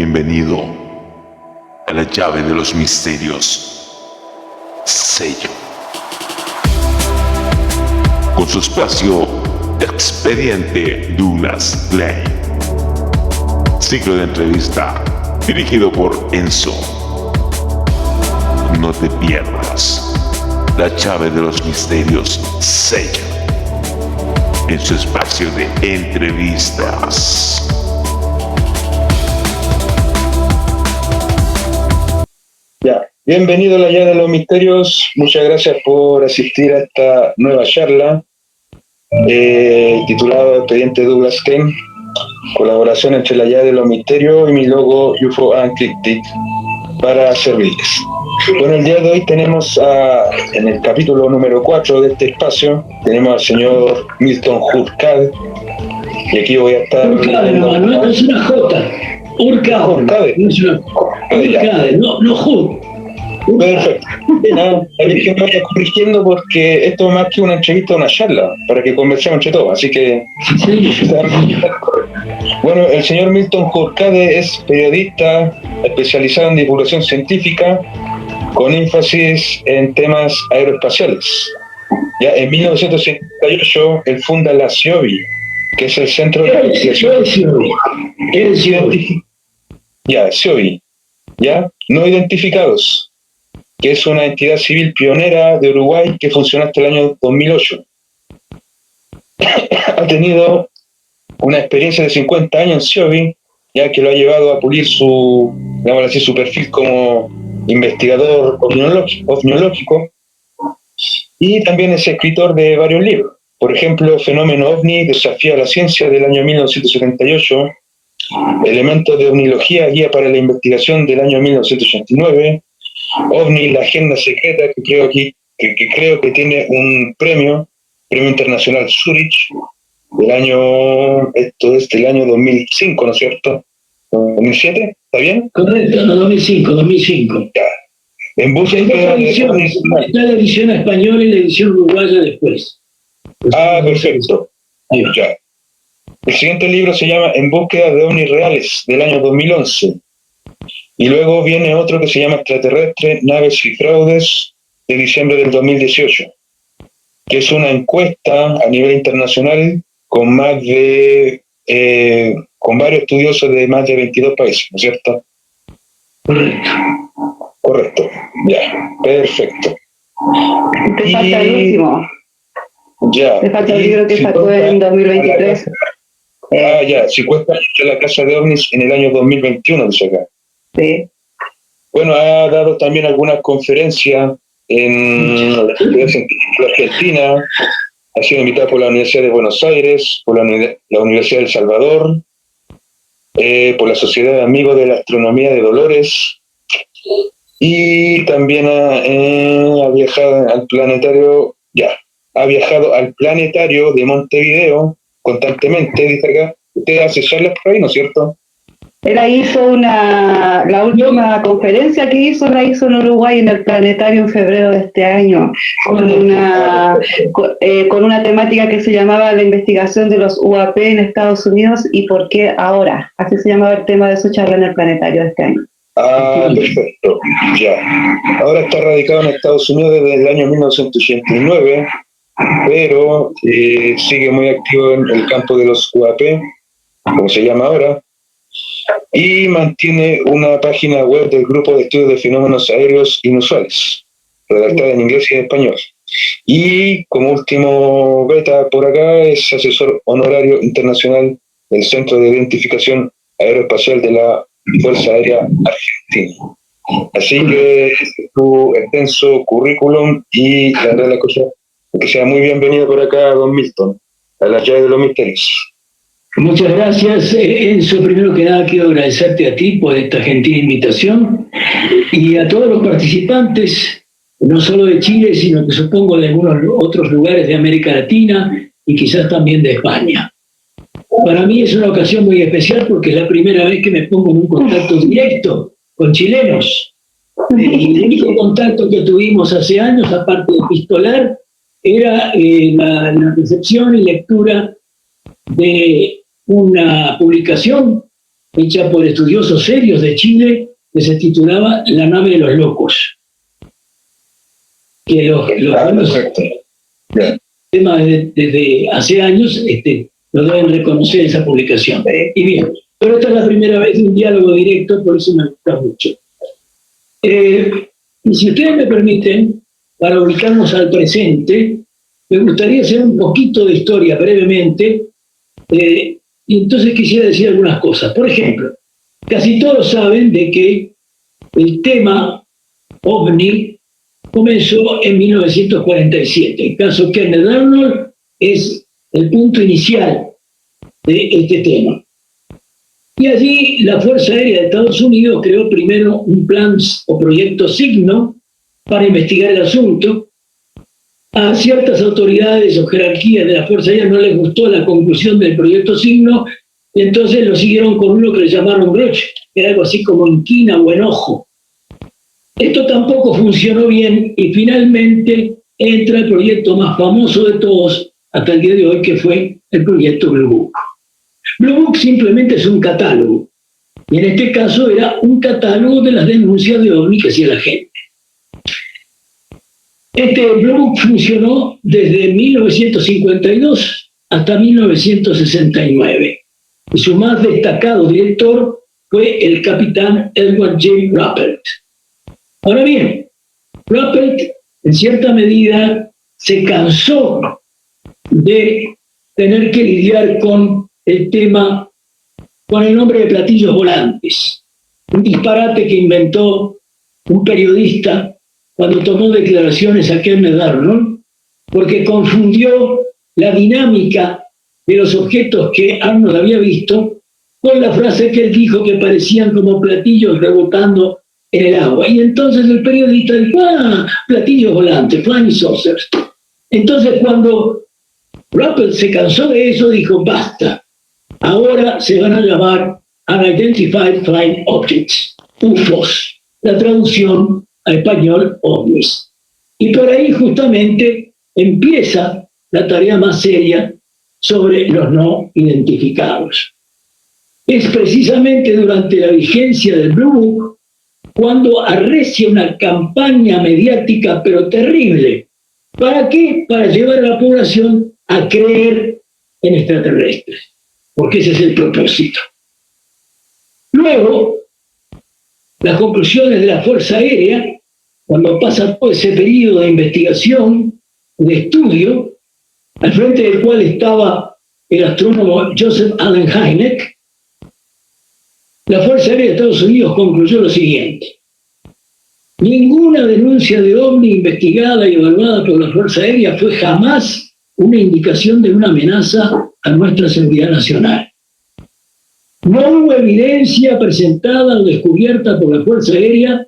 Bienvenido a la llave de los misterios, Sello. Con su espacio Expediente Douglas Clay. Ciclo de entrevista dirigido por Enzo. No te pierdas la llave de los misterios, Sello, en su espacio de entrevistas. Ya, bienvenido a la llave de los misterios. Muchas gracias por asistir a esta nueva charla titulada Expediente Douglas Clay, colaboración entre la llave de los misterios y mi logo UFO Encrypted para servirles. Bueno, el día de hoy tenemos en el capítulo número 4 de este espacio, tenemos al señor Milton Hurcade, y aquí voy a estar... Hurcade, no es una J. Hurcade. No es una Hurcade, no Hur. Perfecto. Hay que me corrigiendo porque esto es más que una entrevista, una charla, para que conversemos entre todos. Así que, sí. Bueno, el señor Milton Hurcade es periodista especializado en divulgación científica, con énfasis en temas aeroespaciales. Ya en 1978 él funda la CIOBI, que es el Centro de Investigación CIOBI, ya no identificados, que es una entidad civil pionera de Uruguay que funcionó hasta el año 2008. Ha tenido una experiencia de 50 años en CIOBI, ya que lo ha llevado a pulir su perfil como investigador ovniológico, y también es escritor de varios libros. Por ejemplo, Fenómeno OVNI, Desafía a la Ciencia, del año 1978, Elementos de Ovnilogía, Guía para la Investigación, del año 1989, OVNI, la Agenda Secreta, que creo que tiene un premio internacional Zurich, del año 2005, ¿no es cierto? ¿2007? ¿Está bien? Correcto, no, 2005. Ya. En búsqueda está la edición española y la edición uruguaya después. Perfecto. Ya. El siguiente libro se llama En búsqueda de ovnis reales, del año 2011. Y luego viene otro que se llama Extraterrestre, Naves y Fraudes, de diciembre del 2018, que es una encuesta a nivel internacional con con varios estudiosos de más de 22 países, ¿no es cierto? Correcto. Ya, perfecto. Te falta el último. Ya. Te falta el libro que sacó en 2023. Ya, 50 años de la Casa de OVNIs en el año 2021, dice acá. Sí. Bueno, ha dado también algunas conferencias en la Argentina, ha sido invitado por la Universidad de Buenos Aires, por la Universidad de El Salvador, por la Sociedad de Amigos de la Astronomía de Dolores, y también ha viajado al planetario, ha viajado al planetario de Montevideo constantemente, dice acá. Usted hace charlas por ahí, ¿no es cierto? Él hizo la última conferencia que hizo, la hizo en Uruguay, en el planetario, en febrero de este año, con una temática que se llamaba la investigación de los UAP en Estados Unidos y por qué ahora. Así se llamaba el tema de su charla en el planetario de este año. Perfecto, ya. Ahora está radicado en Estados Unidos desde el año 1989, pero sigue muy activo en el campo de los UAP, como se llama ahora, y mantiene una página web del Grupo de Estudios de Fenómenos Aéreos Inusuales, redactada en inglés y en español. Y como último beta por acá, es asesor honorario internacional del Centro de Identificación Aeroespacial de la Fuerza Aérea Argentina. Así que tu extenso currículum, y la verdad la cosa, que sea muy bienvenido por acá, don Milton, a la llave de los misterios. Muchas gracias, Enzo. Primero que nada quiero agradecerte a ti por esta gentil invitación y a todos los participantes, no solo de Chile, sino que supongo de algunos otros lugares de América Latina y quizás también de España. Para mí es una ocasión muy especial porque es la primera vez que me pongo en un contacto directo con chilenos. El único contacto que tuvimos hace años, aparte de epistolar, era la recepción y lectura de una publicación hecha por estudiosos serios de Chile, que se titulaba La nave de los locos. Que los buenos temas desde hace años lo deben reconocer esa publicación. Y bien, pero esta es la primera vez de un diálogo directo, por eso me gusta mucho. Y si ustedes me permiten, para ubicarnos al presente, me gustaría hacer un poquito de historia brevemente, y entonces quisiera decir algunas cosas. Por ejemplo, casi todos saben de que el tema OVNI comenzó en 1947. El caso Kenneth Arnold es el punto inicial de este tema. Y allí la Fuerza Aérea de Estados Unidos creó primero un plan o proyecto Signo para investigar el asunto. A ciertas autoridades o jerarquías de la Fuerza Aérea no les gustó la conclusión del proyecto Signo, y entonces lo siguieron con uno que le llamaron Grudge, que era algo así como inquina o enojo. Esto tampoco funcionó bien y finalmente entra el proyecto más famoso de todos hasta el día de hoy, que fue el proyecto Blue Book. Blue Book simplemente es un catálogo, y en este caso era un catálogo de las denuncias de OVNI que hacía la gente. Este Blue Book funcionó desde 1952 hasta 1969, y su más destacado director fue el capitán Edward J. Ruppelt. Ahora bien, Ruppelt en cierta medida se cansó de tener que lidiar con el tema, con el nombre de platillos volantes, un disparate que inventó un periodista cuando tomó declaraciones a Kenneth Arnold, porque confundió la dinámica de los objetos que Arnold había visto con la frase que él dijo que parecían como platillos rebotando en el agua. Y entonces el periodista dijo, platillos volantes, flying saucers. Entonces cuando Ruppelt se cansó de eso, dijo, basta, ahora se van a llamar Unidentified Flying Objects, UFOs, la traducción a español, ovnis. Y por ahí justamente empieza la tarea más seria sobre los no identificados. Es precisamente durante la vigencia del Blue Book cuando arrecia una campaña mediática pero terrible. ¿Para qué? Para llevar a la población a creer en extraterrestres, porque ese es el propósito. Luego, las conclusiones de la Fuerza Aérea, cuando pasa todo ese periodo de investigación, de estudio, al frente del cual estaba el astrónomo Joseph Allen Hynek, la Fuerza Aérea de Estados Unidos concluyó lo siguiente: ninguna denuncia de OVNI investigada y evaluada por la Fuerza Aérea fue jamás una indicación de una amenaza a nuestra seguridad nacional. No hubo evidencia presentada o descubierta por la Fuerza Aérea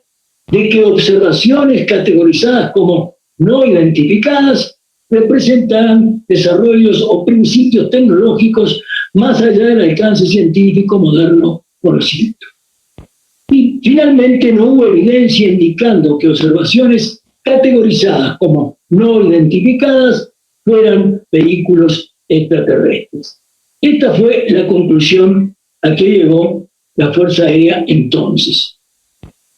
de que observaciones categorizadas como no identificadas representaran desarrollos o principios tecnológicos más allá del alcance científico moderno conocido. Y finalmente no hubo evidencia indicando que observaciones categorizadas como no identificadas fueran vehículos extraterrestres. Esta fue la conclusión a que llegó la Fuerza Aérea entonces.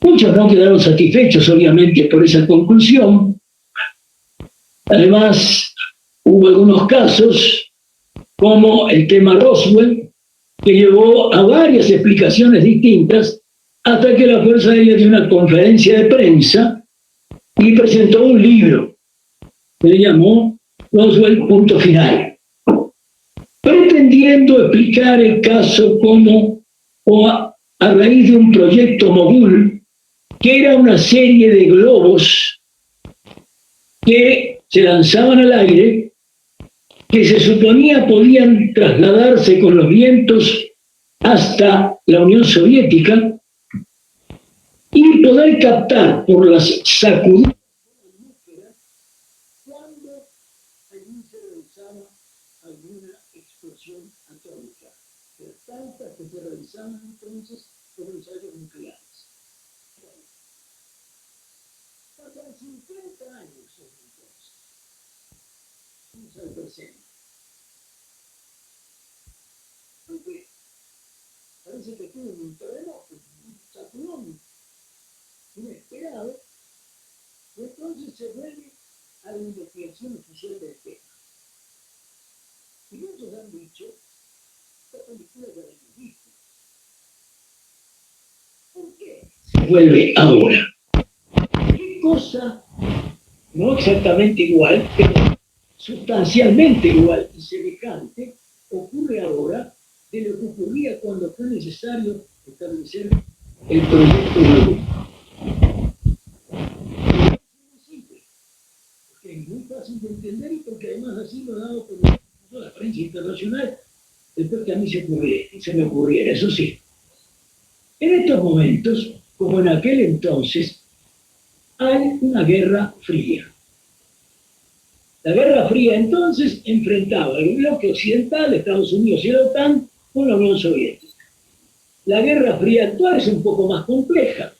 Muchos no quedaron satisfechos, obviamente, por esa conclusión. Además, hubo algunos casos, como el tema Roswell, que llevó a varias explicaciones distintas hasta que la Fuerza Aérea dio una conferencia de prensa y presentó un libro que le llamó Roswell, punto final, pretendiendo explicar el caso como a raíz de un proyecto Mogul, que era una serie de globos que se lanzaban al aire, que se suponía podían trasladarse con los vientos hasta la Unión Soviética y poder captar por las sacudidas cuando allí se realizaba alguna explosión atómica, de tantas que se realizaban entonces por ensayos nucleares. Pasan 50 años desde entonces. Vamos al presente. Aunque parece que un terremoto, un sacudón inesperado, y entonces se vuelve a la investigación oficial del tema. Y muchos han dicho, esta película ya la hemos visto. ¿Por qué se vuelve ahora? ¿Qué cosa, no exactamente igual, pero sustancialmente igual y semejante, ocurre ahora de lo que ocurría cuando fue necesario establecer el proyecto de ley? Es muy simple, porque es muy fácil de entender y porque además así lo ha dado por toda la prensa internacional, después que a mí se me ocurriera, eso sí. En estos momentos, como en aquel entonces, hay una guerra fría. La Guerra Fría entonces enfrentaba el bloque occidental, Estados Unidos y la OTAN, con la Unión Soviética. La Guerra Fría actual es un poco más compleja,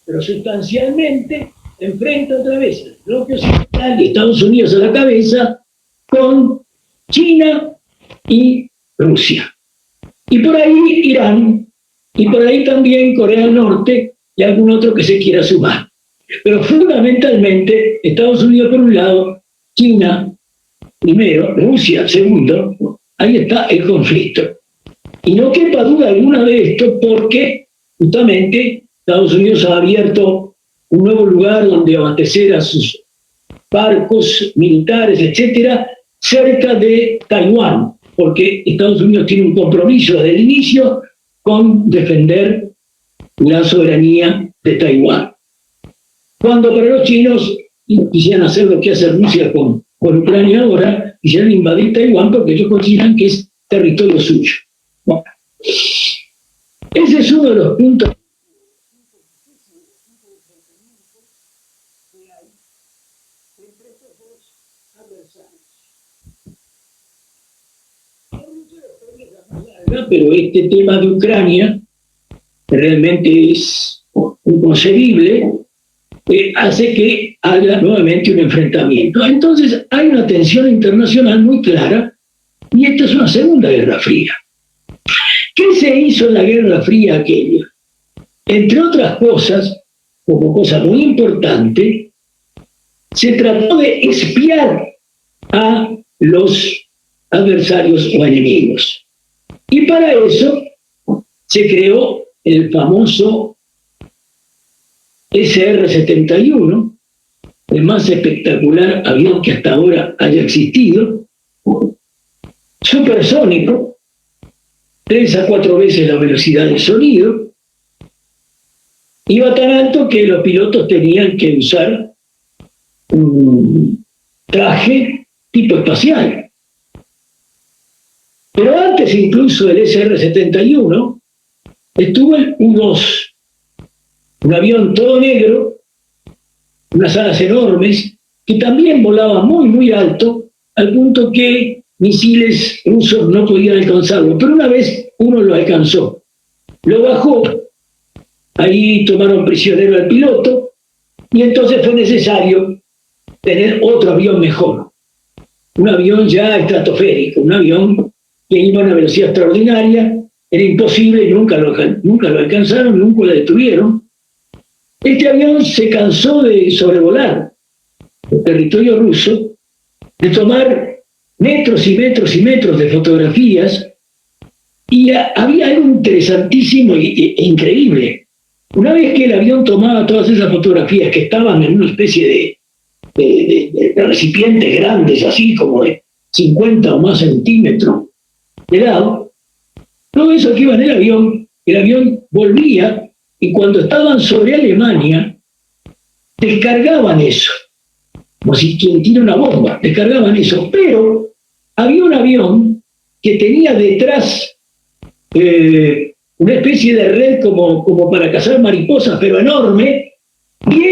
pero sustancialmente enfrenta otra vez el bloque occidental y Estados Unidos a la cabeza con China y Rusia. Y por ahí Irán, y por ahí también Corea del Norte y algún otro que se quiera sumar. Pero fundamentalmente Estados Unidos por un lado, China primero, Rusia segundo, ahí está el conflicto. Y no quepa duda alguna de esto porque justamente Estados Unidos ha abierto un nuevo lugar donde abastecer a sus barcos militares, etcétera, cerca de Taiwán, porque Estados Unidos tiene un compromiso desde el inicio con defender la soberanía de Taiwán. Cuando para los chinos quisieran hacer lo que hace Rusia con Ucrania ahora, quisieran invadir Taiwán porque ellos consideran que es territorio suyo. Bueno, ese es uno de los puntos que hay entre estos dos adversarios. Pero este tema de Ucrania realmente es inconcebible, hace que haya nuevamente un enfrentamiento. Entonces hay una tensión internacional muy clara y esta es una segunda guerra fría. ¿Qué se hizo en la Guerra Fría aquella? Entre otras cosas, como cosa muy importante, se trató de espiar a los adversarios o enemigos. Y para eso se creó el famoso SR-71, el más espectacular avión que hasta ahora haya existido, supersónico, 3 a 4 veces la velocidad del sonido, iba tan alto que los pilotos tenían que usar un traje tipo espacial. Pero antes incluso del SR-71 estuvo el U-2, un avión todo negro, unas alas enormes, que también volaba muy, muy alto, al punto que misiles rusos no podían alcanzarlo. Pero una vez uno lo alcanzó, lo bajó, ahí tomaron prisionero al piloto, y entonces fue necesario tener otro avión mejor, un avión ya estratosférico, un avión que iba a una velocidad extraordinaria, era imposible, nunca lo alcanzaron, nunca lo detuvieron. Este avión se cansó de sobrevolar el territorio ruso, de tomar metros y metros y metros de fotografías, y había algo interesantísimo e increíble. Una vez que el avión tomaba todas esas fotografías que estaban en una especie de recipientes grandes, así como de 50 o más centímetros de lado, todo eso que iba en el avión volvía, y cuando estaban sobre Alemania, descargaban eso, como si quien tira una bomba, descargaban eso, pero había un avión que tenía detrás una especie de red como para cazar mariposas, pero enorme, y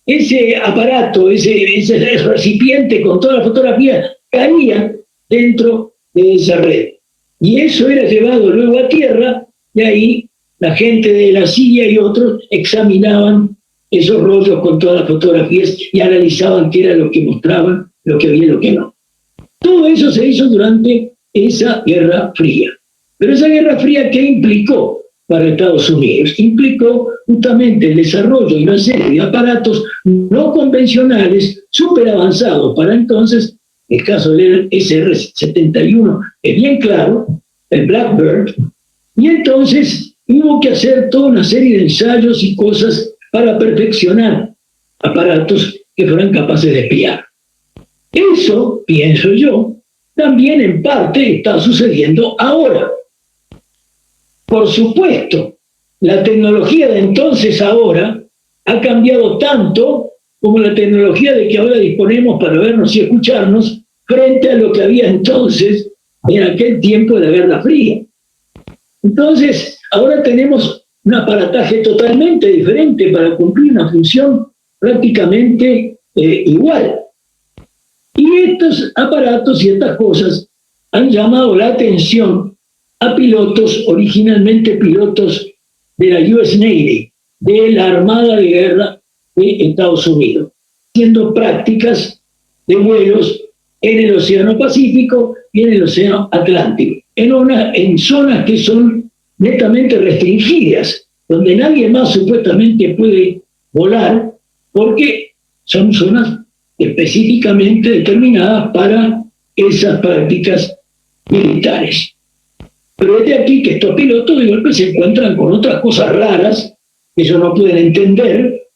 ese aparato, ese recipiente con toda la fotografía caía dentro de esa red. Y eso era llevado luego a tierra, y ahí la gente de la CIA y otros examinaban esos rollos con todas las fotografías y analizaban qué era lo que mostraban, lo que había y lo que no. Todo eso se hizo durante esa Guerra Fría. Pero esa Guerra Fría, ¿qué implicó? para Estados Unidos. Implicó justamente el desarrollo de una serie de aparatos no convencionales, súper avanzados para entonces. El caso del SR-71 es bien claro, el Blackbird, y entonces hubo que hacer toda una serie de ensayos y cosas para perfeccionar aparatos que fueran capaces de espiar. Eso, pienso yo, también en parte está sucediendo ahora. Por supuesto, la tecnología de entonces ahora ha cambiado tanto como la tecnología de que ahora disponemos para vernos y escucharnos frente a lo que había entonces en aquel tiempo de la Guerra Fría. Entonces, ahora tenemos un aparataje totalmente diferente para cumplir una función prácticamente igual. Y estos aparatos y estas cosas han llamado la atención a pilotos, originalmente pilotos de la US Navy, de la Armada de Guerra de Estados Unidos, haciendo prácticas de vuelos en el Océano Pacífico y en el Océano Atlántico, en zonas que son netamente restringidas, donde nadie más supuestamente puede volar, porque son zonas específicamente determinadas para esas prácticas militares. Pero es de aquí que estos pilotos de golpe se encuentran con otras cosas raras que ellos no pueden entender.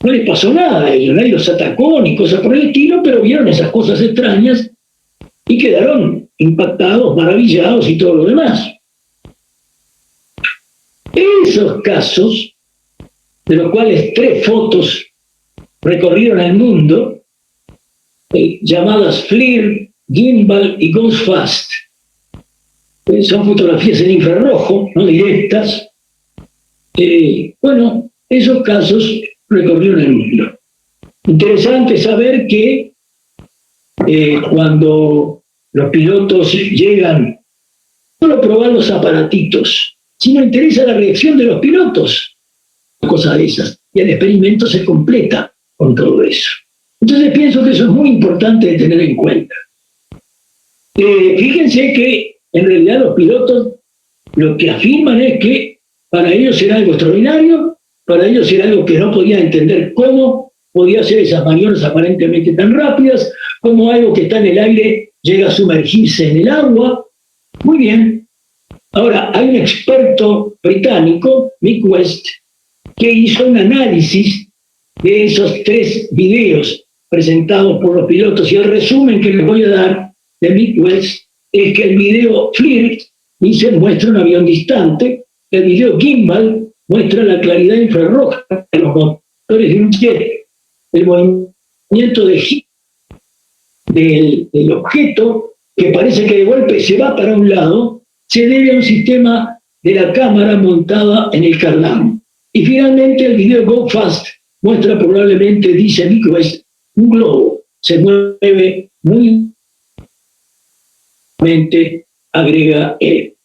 No les pasó nada a ellos, nadie los atacó ni cosas por el estilo, pero vieron esas cosas extrañas y quedaron impactados, maravillados y todo lo demás. Esos casos, de los cuales 3 fotos recorrieron el mundo, llamadas FLIR, Gimbal y Goes Fast, son fotografías en infrarrojo, no directas. Bueno, esos casos recorrieron el mundo. Interesante saber que cuando los pilotos llegan, no solo probar los aparatitos, sino interesa la reacción de los pilotos, cosas de esas, y el experimento se completa con todo eso. Entonces pienso que eso es muy importante de tener en cuenta. Fíjense que en realidad los pilotos lo que afirman es que para ellos era algo extraordinario, para ellos era algo que no podían entender cómo podía hacer esas maniobras aparentemente tan rápidas, como algo que está en el aire llega a sumergirse en el agua. Muy bien. Ahora, hay un experto británico, Mick West, que hizo un análisis de esos 3 videos presentados por los pilotos, y el resumen que les voy a dar de Mick West es que el video FLIR dice muestra un avión distante, el video Gimbal muestra la claridad infrarroja de los motores de un jet, el movimiento de giro del objeto, que parece que de golpe se va para un lado, se debe a un sistema de la cámara montada en el cardán. Y finalmente el video Go Fast muestra probablemente, dice Mick West, un globo, se mueve muy lentamente, agrega él.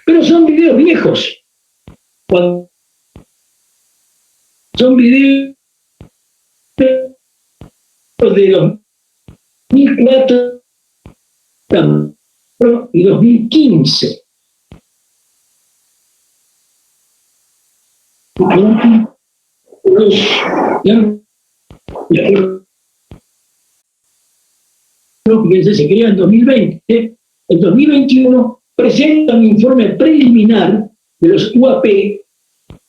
Pero son videos viejos. Son videos de 2004 y 2015. Se crea en 2020. En 2021 presenta un informe preliminar de los UAP y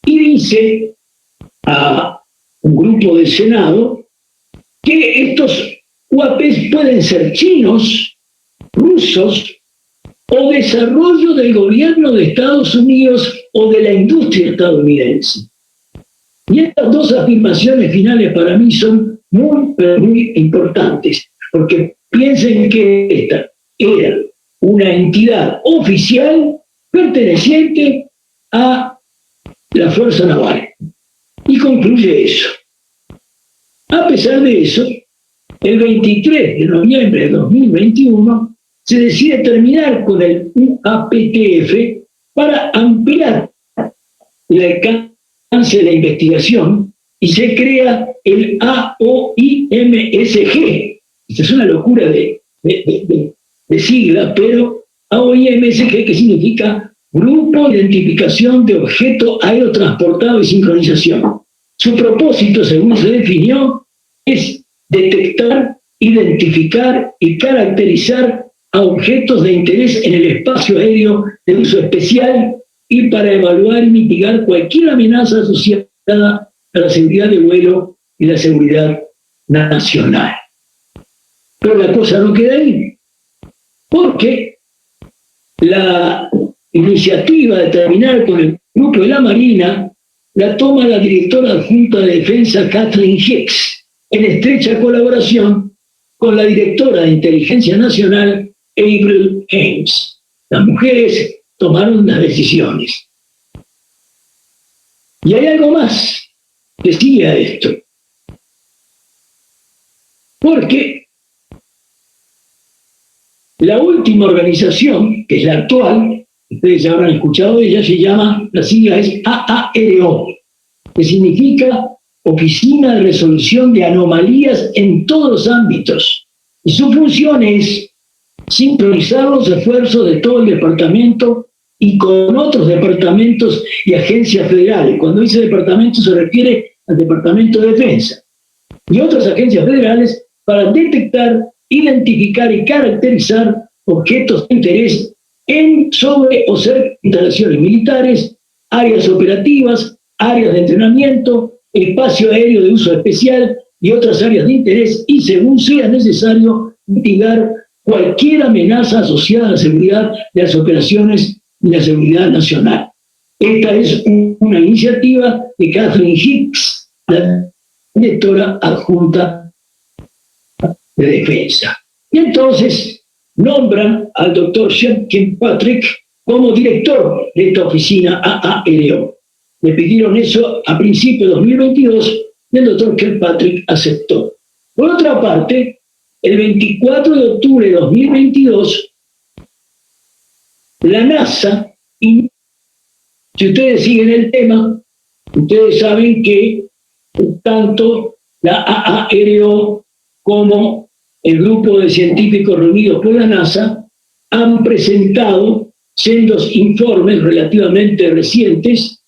dice a un grupo del Senado que estos UAP pueden ser chinos, rusos o desarrollo del gobierno de Estados Unidos o de la industria estadounidense. Y estas 2 afirmaciones finales para mí son muy, pero muy importantes, porque piensen que esta era una entidad oficial perteneciente a la Fuerza Naval. Y concluye eso. A pesar de eso, el 23 de noviembre de 2021 se decide terminar con el UAPTF para ampliar el alcance de la investigación y se crea el AOIMSG. Esta es una locura de sigla, pero AOIMSG, que significa Grupo de Identificación de Objeto Aerotransportado y Sincronización. Su propósito, según se definió, es detectar, identificar y caracterizar a objetos de interés en el espacio aéreo de uso especial y para evaluar y mitigar cualquier amenaza asociada a la seguridad de vuelo y la seguridad nacional. Pero la cosa no queda ahí, porque la iniciativa de terminar con el grupo de la Marina la toma la directora adjunta de Defensa Kathleen Hicks, en estrecha colaboración con la directora de Inteligencia Nacional Avril Haines. Las mujeres tomaron las decisiones. Y hay algo más que sigue a esto. Porque la última organización, que es la actual, ustedes ya habrán escuchado de ella, se llama, la sigla es AARO, que significa Oficina de Resolución de Anomalías en todos los ámbitos. Y su función es sincronizar los esfuerzos de todo el departamento y con otros departamentos y agencias federales. Cuando dice departamento se refiere al Departamento de Defensa y otras agencias federales para detectar, identificar y caracterizar objetos de interés en, sobre o cerca de instalaciones militares, áreas operativas, áreas de entrenamiento, espacio aéreo de uso especial y otras áreas de interés, y según sea necesario, mitigar cualquier amenaza asociada a la seguridad de las operaciones y la seguridad nacional. Esta es una iniciativa de Kathleen Hicks, la directora adjunta de Defensa. Y entonces nombran al doctor Sean Kilpatrick como director de esta oficina AARO. Le pidieron eso a principios de 2022 y el doctor Kilpatrick aceptó. Por otra parte, el 24 de octubre de 2022, la NASA, y si ustedes siguen el tema, ustedes saben que tanto la AARO como el grupo de científicos reunidos por la NASA han presentado sendos informes relativamente recientes.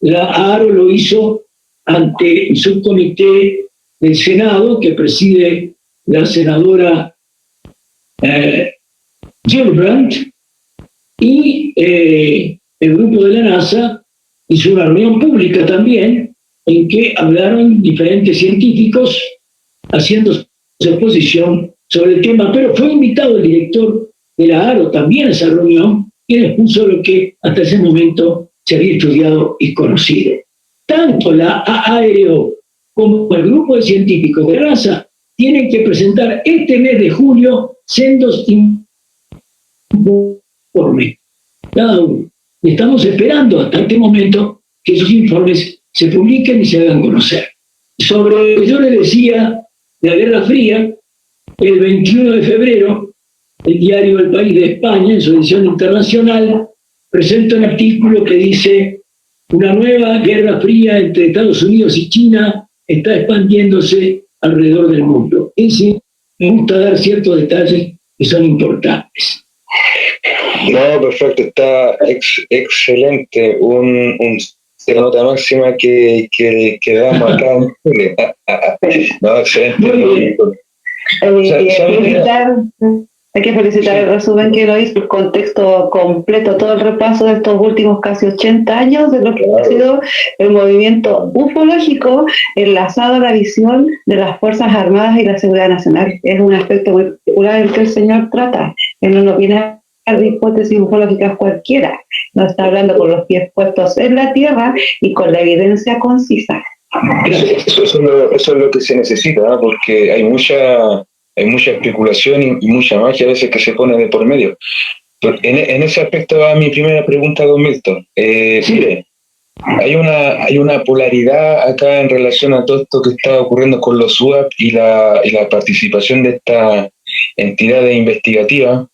La AARO lo hizo ante el subcomité del Senado que preside la senadora Gillibrand, y el grupo de la NASA hizo una reunión pública también en que hablaron diferentes científicos haciendo su exposición sobre el tema, pero fue invitado el director de la AARO también a esa reunión y les puso lo que hasta ese momento se había estudiado y conocido. Tanto la AARO como el grupo de científicos de la NASA tienen que presentar este mes de julio sendos informes, cada uno. Y estamos esperando hasta este momento que esos informes se publiquen y se hagan conocer. Sobre lo que yo les decía de la Guerra Fría, el 21 de febrero, el diario El País de España, en su edición internacional, presenta un artículo que dice: una nueva Guerra Fría entre Estados Unidos y China está expandiéndose alrededor del mundo. Y sí, me gusta dar ciertos detalles que son importantes. No, perfecto, está excelente. De nota máxima que damos acá en Chile. No, excelente. Hay que felicitar el resumen que lo hizo, el contexto completo, todo el repaso de estos últimos casi 80 años de lo que ha sido el movimiento ufológico enlazado a la visión de las Fuerzas Armadas y la seguridad nacional. Es un aspecto muy particular en el que el señor trata. Él no viene a hablar de hipótesis ufológicas cualquiera, no está hablando con los pies puestos en la tierra y con la evidencia concisa. Eso es lo que se necesita, ¿no? Porque hay mucha especulación y mucha magia a veces que se pone de por medio. Pero en ese aspecto va mi primera pregunta, don Milton. Mire, hay una polaridad acá en relación a todo esto que está ocurriendo con los UAP y la participación de esta entidad investigativa.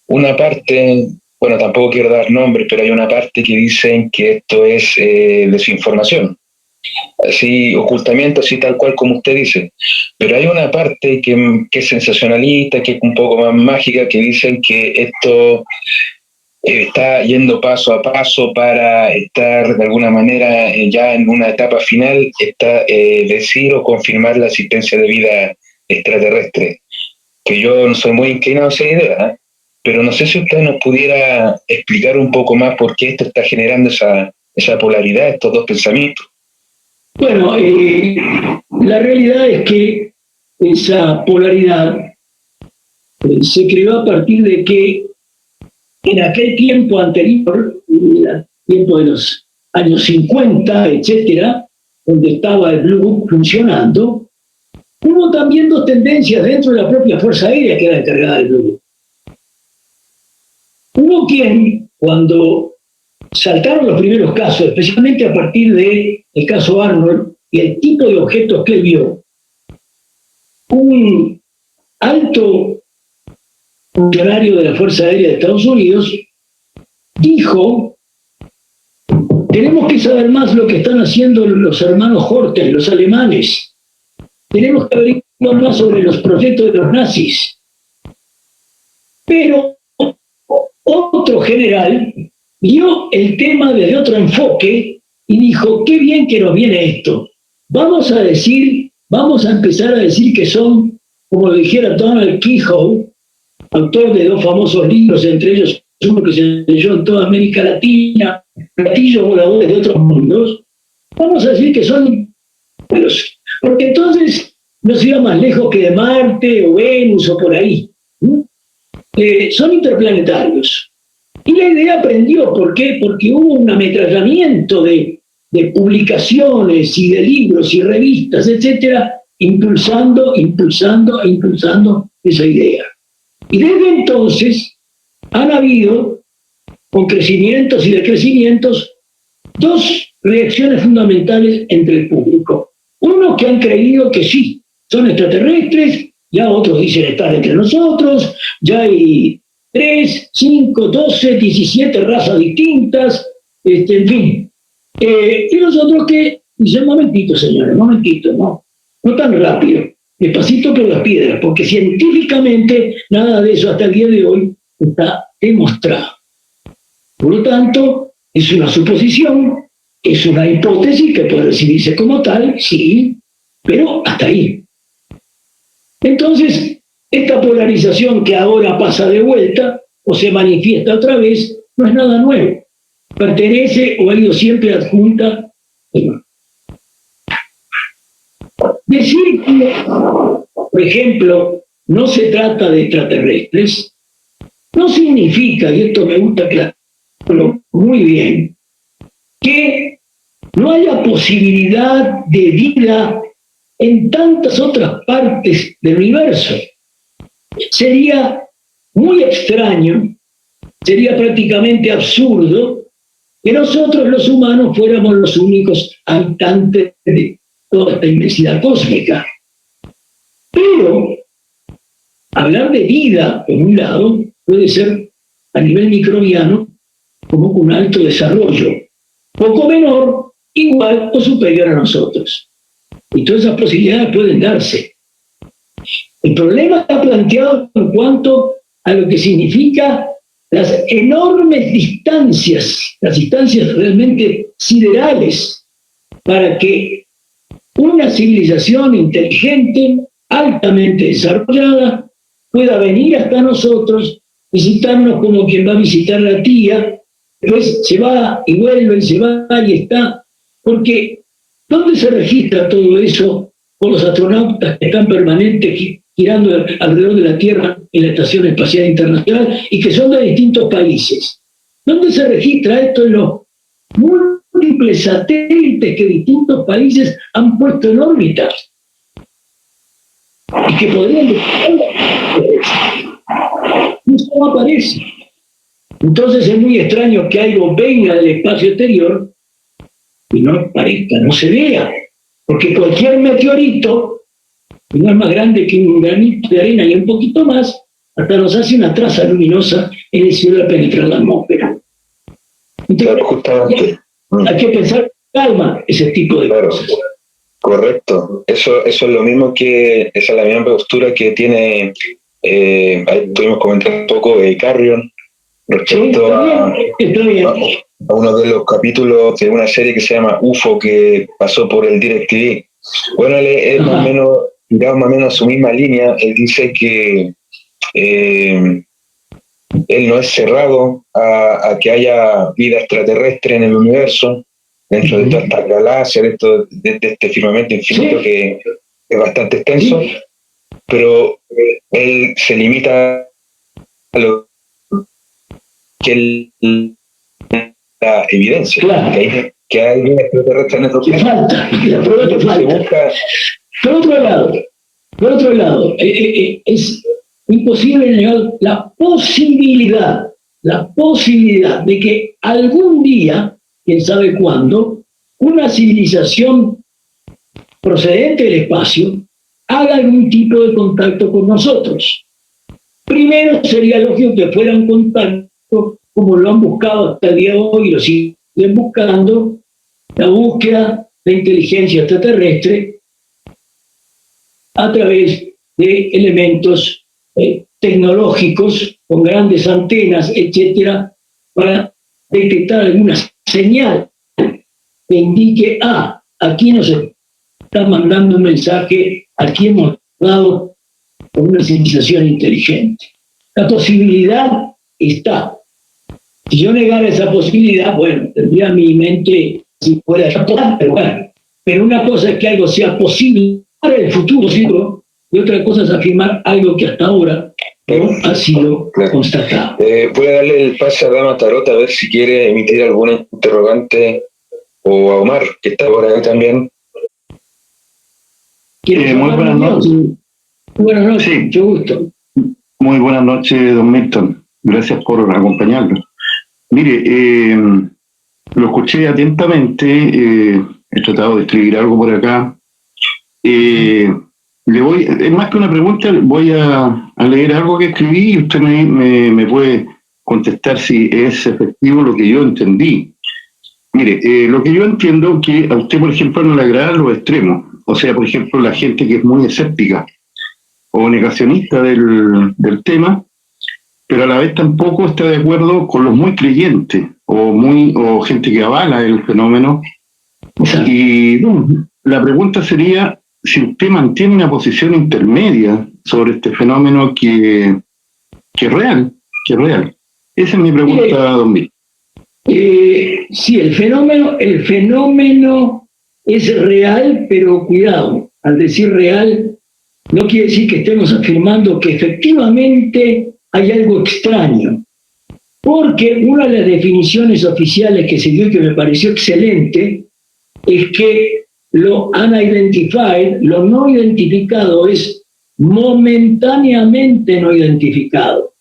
Una parte, bueno, tampoco quiero dar nombres, pero hay una parte que dicen que esto es desinformación. así ocultamiento, así tal cual como usted dice. Pero hay una parte que es sensacionalista, que es un poco más mágica, que dicen que esto está yendo paso a paso para estar de alguna manera ya en una etapa final, decir o confirmar la existencia de vida extraterrestre. Que yo no soy muy inclinado a esa idea, ¿eh? Pero no sé si usted nos pudiera explicar un poco más por qué esto está generando esa polaridad, estos dos pensamientos. Bueno, la realidad es que esa polaridad se creó a partir de que en aquel tiempo anterior, en el tiempo de los años 50, etcétera, donde estaba el Blue Book funcionando, hubo también dos tendencias dentro de la propia Fuerza Aérea que era encargada del Blue Book. Hubo quien, cuando saltaron los primeros casos, especialmente a partir del caso Arnold y el tipo de objetos que él vio, un alto funcionario de la Fuerza Aérea de Estados Unidos dijo: tenemos que saber más lo que están haciendo los hermanos Horten, los alemanes. Tenemos que averiguar más sobre los proyectos de los nazis. Pero otro general vio el tema desde otro enfoque y dijo: qué bien que nos viene esto. Vamos a empezar a decir que son, como lo dijera Donald Keyhoe, autor de dos famosos libros, entre ellos uno que se leyó en toda América Latina, Platillos voladores de otros mundos. Vamos a decir que son, porque entonces no se iba más lejos que de Marte o Venus o por ahí. Son interplanetarios. Y la idea prendió. ¿Por qué? Porque hubo un ametrallamiento de publicaciones y de libros y revistas, etcétera, impulsando esa idea. Y desde entonces han habido, con crecimientos y decrecimientos, dos reacciones fundamentales entre el público. Unos que han creído que sí, son extraterrestres, ya otros dicen estar entre nosotros, ya hay 3, 5, 12, 17 razas distintas, en fin. Y los otros que dicen: momentito, señores, momentito, no tan rápido, despacito por las piedras, porque científicamente nada de eso hasta el día de hoy está demostrado. Por lo tanto, es una suposición, es una hipótesis que puede recibirse como tal, sí, pero hasta ahí. Entonces, esta polarización que ahora pasa de vuelta o se manifiesta otra vez no es nada nuevo. Pertenece o ha ido siempre adjunta. Decir que, por ejemplo, no se trata de extraterrestres, no significa, y esto me gusta aclararlo muy bien, que no haya posibilidad de vida en tantas otras partes del universo. Sería muy extraño, sería prácticamente absurdo que nosotros los humanos fuéramos los únicos habitantes de toda esta inmensidad cósmica. Pero hablar de vida, por un lado, puede ser a nivel microbiano como con un alto desarrollo, poco menor, igual o superior a nosotros. Y todas esas posibilidades pueden darse. El problema está planteado en cuanto a lo que significa las enormes distancias, las distancias realmente siderales, para que una civilización inteligente, altamente desarrollada, pueda venir hasta nosotros, visitarnos como quien va a visitar a la tía, después se va y vuelve y se va y está. Porque ¿dónde se registra todo eso por los astronautas que están permanentes girando alrededor de la Tierra en la Estación Espacial Internacional y que son de distintos países? ¿Dónde se registra esto en los múltiples satélites que distintos países han puesto en órbita? Y que podrían... Eso no aparece. Entonces es muy extraño que algo venga del espacio exterior y no aparezca, no se vea. Porque cualquier meteorito, que no es más grande que un granito de arena y un poquito más, hasta nos hace una traza luminosa en el cielo al penetrar la atmósfera. Entonces, hay que pensar calma ese tipo de Claro. cosas. Correcto. Eso es lo mismo esa es la misma postura que tiene, ahí estuvimos comentando un poco de Carrion Sí, respecto está bien. a uno de los capítulos de una serie que se llama UFO que pasó por el DirecTV. Bueno, él es más o menos, digamos, más o menos a su misma línea. Él dice que él no es cerrado a que haya vida extraterrestre en el universo, dentro de todas estas galaxias, de este firmamento infinito Sí. que es bastante extenso, Sí. pero él se limita a lo que la evidencia, Claro. que hay vida extraterrestre en nuestro Que planeta. falta, la prueba que Se falta. busca, Por otro lado, es imposible negar la posibilidad de que algún día, quién sabe cuándo, una civilización procedente del espacio haga algún tipo de contacto con nosotros. Primero sería lógico que fuera un contacto como lo han buscado hasta el día de hoy y lo siguen buscando, la búsqueda de inteligencia extraterrestre a través de elementos tecnológicos con grandes antenas, etcétera, para detectar alguna señal que indique, aquí nos está mandando un mensaje, aquí hemos dado con una civilización inteligente. La posibilidad está. Si yo negara esa posibilidad, bueno, tendría mi mente si fuera pero bueno. Pero una cosa es que algo sea posible para el futuro, seguro, y otra cosa es afirmar algo que hasta ahora no ha sido constatado. voy a darle el pase a Dama Tarot a ver si quiere emitir alguna interrogante, o a Omar, que está por ahí también. Muy buenas noches. Buenas noches, Sí. mucho gusto. Muy buenas noches, don Milton. Gracias por acompañarnos. Mire, lo escuché atentamente, he tratado de escribir algo por acá. Es más que una pregunta, voy a leer algo que escribí y usted me puede contestar si es efectivo lo que yo entendí. Mire, lo que yo entiendo que a usted, por ejemplo, no le agradan los extremos. O sea, por ejemplo, la gente que es muy escéptica o negacionista del tema, pero a la vez tampoco está de acuerdo con los muy creyentes o gente que avala el fenómeno. Y la pregunta sería si usted mantiene una posición intermedia sobre este fenómeno que es real. Esa es mi pregunta, don Mil. Sí, el fenómeno es real, pero cuidado, al decir real, no quiere decir que estemos afirmando que efectivamente hay algo extraño, porque una de las definiciones oficiales que se dio y que me pareció excelente es que lo unidentified, lo no identificado, es momentáneamente no identificado.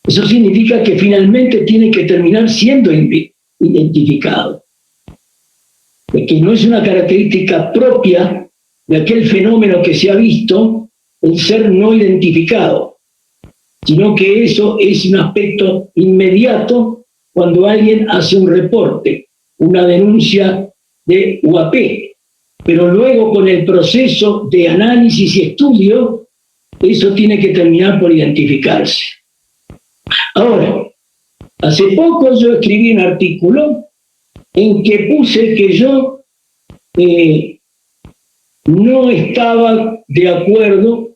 Eso significa que finalmente tiene que terminar siendo identificado. Que no es una característica propia de aquel fenómeno que se ha visto, el ser no identificado, sino que eso es un aspecto inmediato cuando alguien hace un reporte, una denuncia de UAP, pero luego con el proceso de análisis y estudio, eso tiene que terminar por identificarse. Ahora, hace poco yo escribí un artículo en que puse que yo no estaba de acuerdo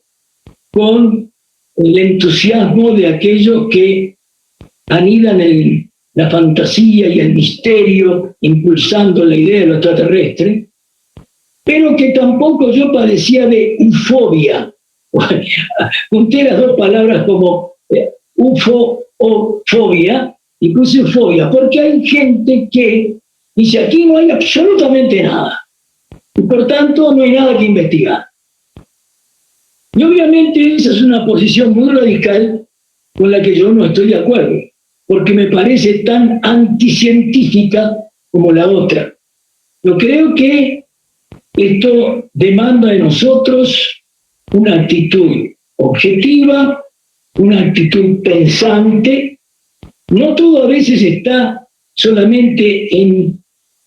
con el entusiasmo de aquellos que anidan en la fantasía y el misterio, impulsando la idea de lo extraterrestre, pero que tampoco yo padecía de ufobia. Junté las dos palabras como ufo o fobia, y puse fobia, porque hay gente que dice aquí no hay absolutamente nada, y por tanto no hay nada que investigar. Y obviamente esa es una posición muy radical con la que yo no estoy de acuerdo, porque me parece tan anticientífica como la otra. Yo creo que esto demanda de nosotros una actitud objetiva, una actitud pensante. No todo a veces está solamente en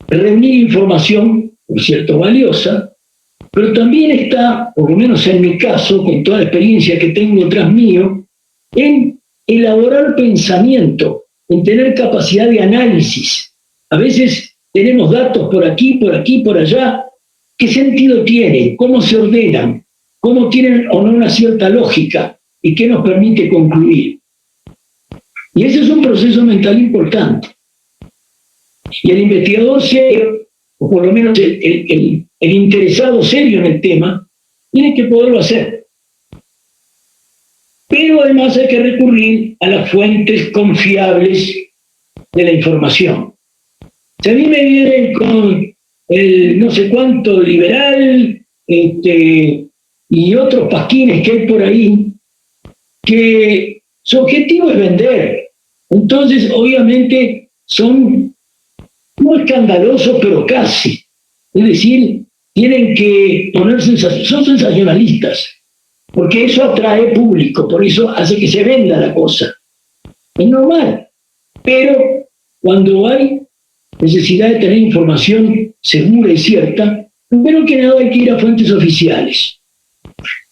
reunir información, por cierto, valiosa, pero también está, por lo menos en mi caso, con toda la experiencia que tengo tras mío, en elaborar pensamiento, en tener capacidad de análisis. A veces tenemos datos por aquí, por allá. ¿Qué sentido tienen? ¿Cómo se ordenan? ¿Cómo tienen o no una cierta lógica? ¿Y qué nos permite concluir? Y ese es un proceso mental importante. Y el investigador serio, o por lo menos el interesado serio en el tema, tiene que poderlo hacer. Pero además hay que recurrir a las fuentes confiables de la información. Si a mí me vienen con el no sé cuánto liberal y otros pasquines que hay por ahí, que su objetivo es vender. Entonces, obviamente, son no escandalosos, pero casi. Es decir, tienen que ponerse, son sensacionalistas, porque eso atrae público, por eso hace que se venda la cosa. Es normal, pero cuando hay necesidad de tener información segura y cierta, primero que nada hay que ir a fuentes oficiales.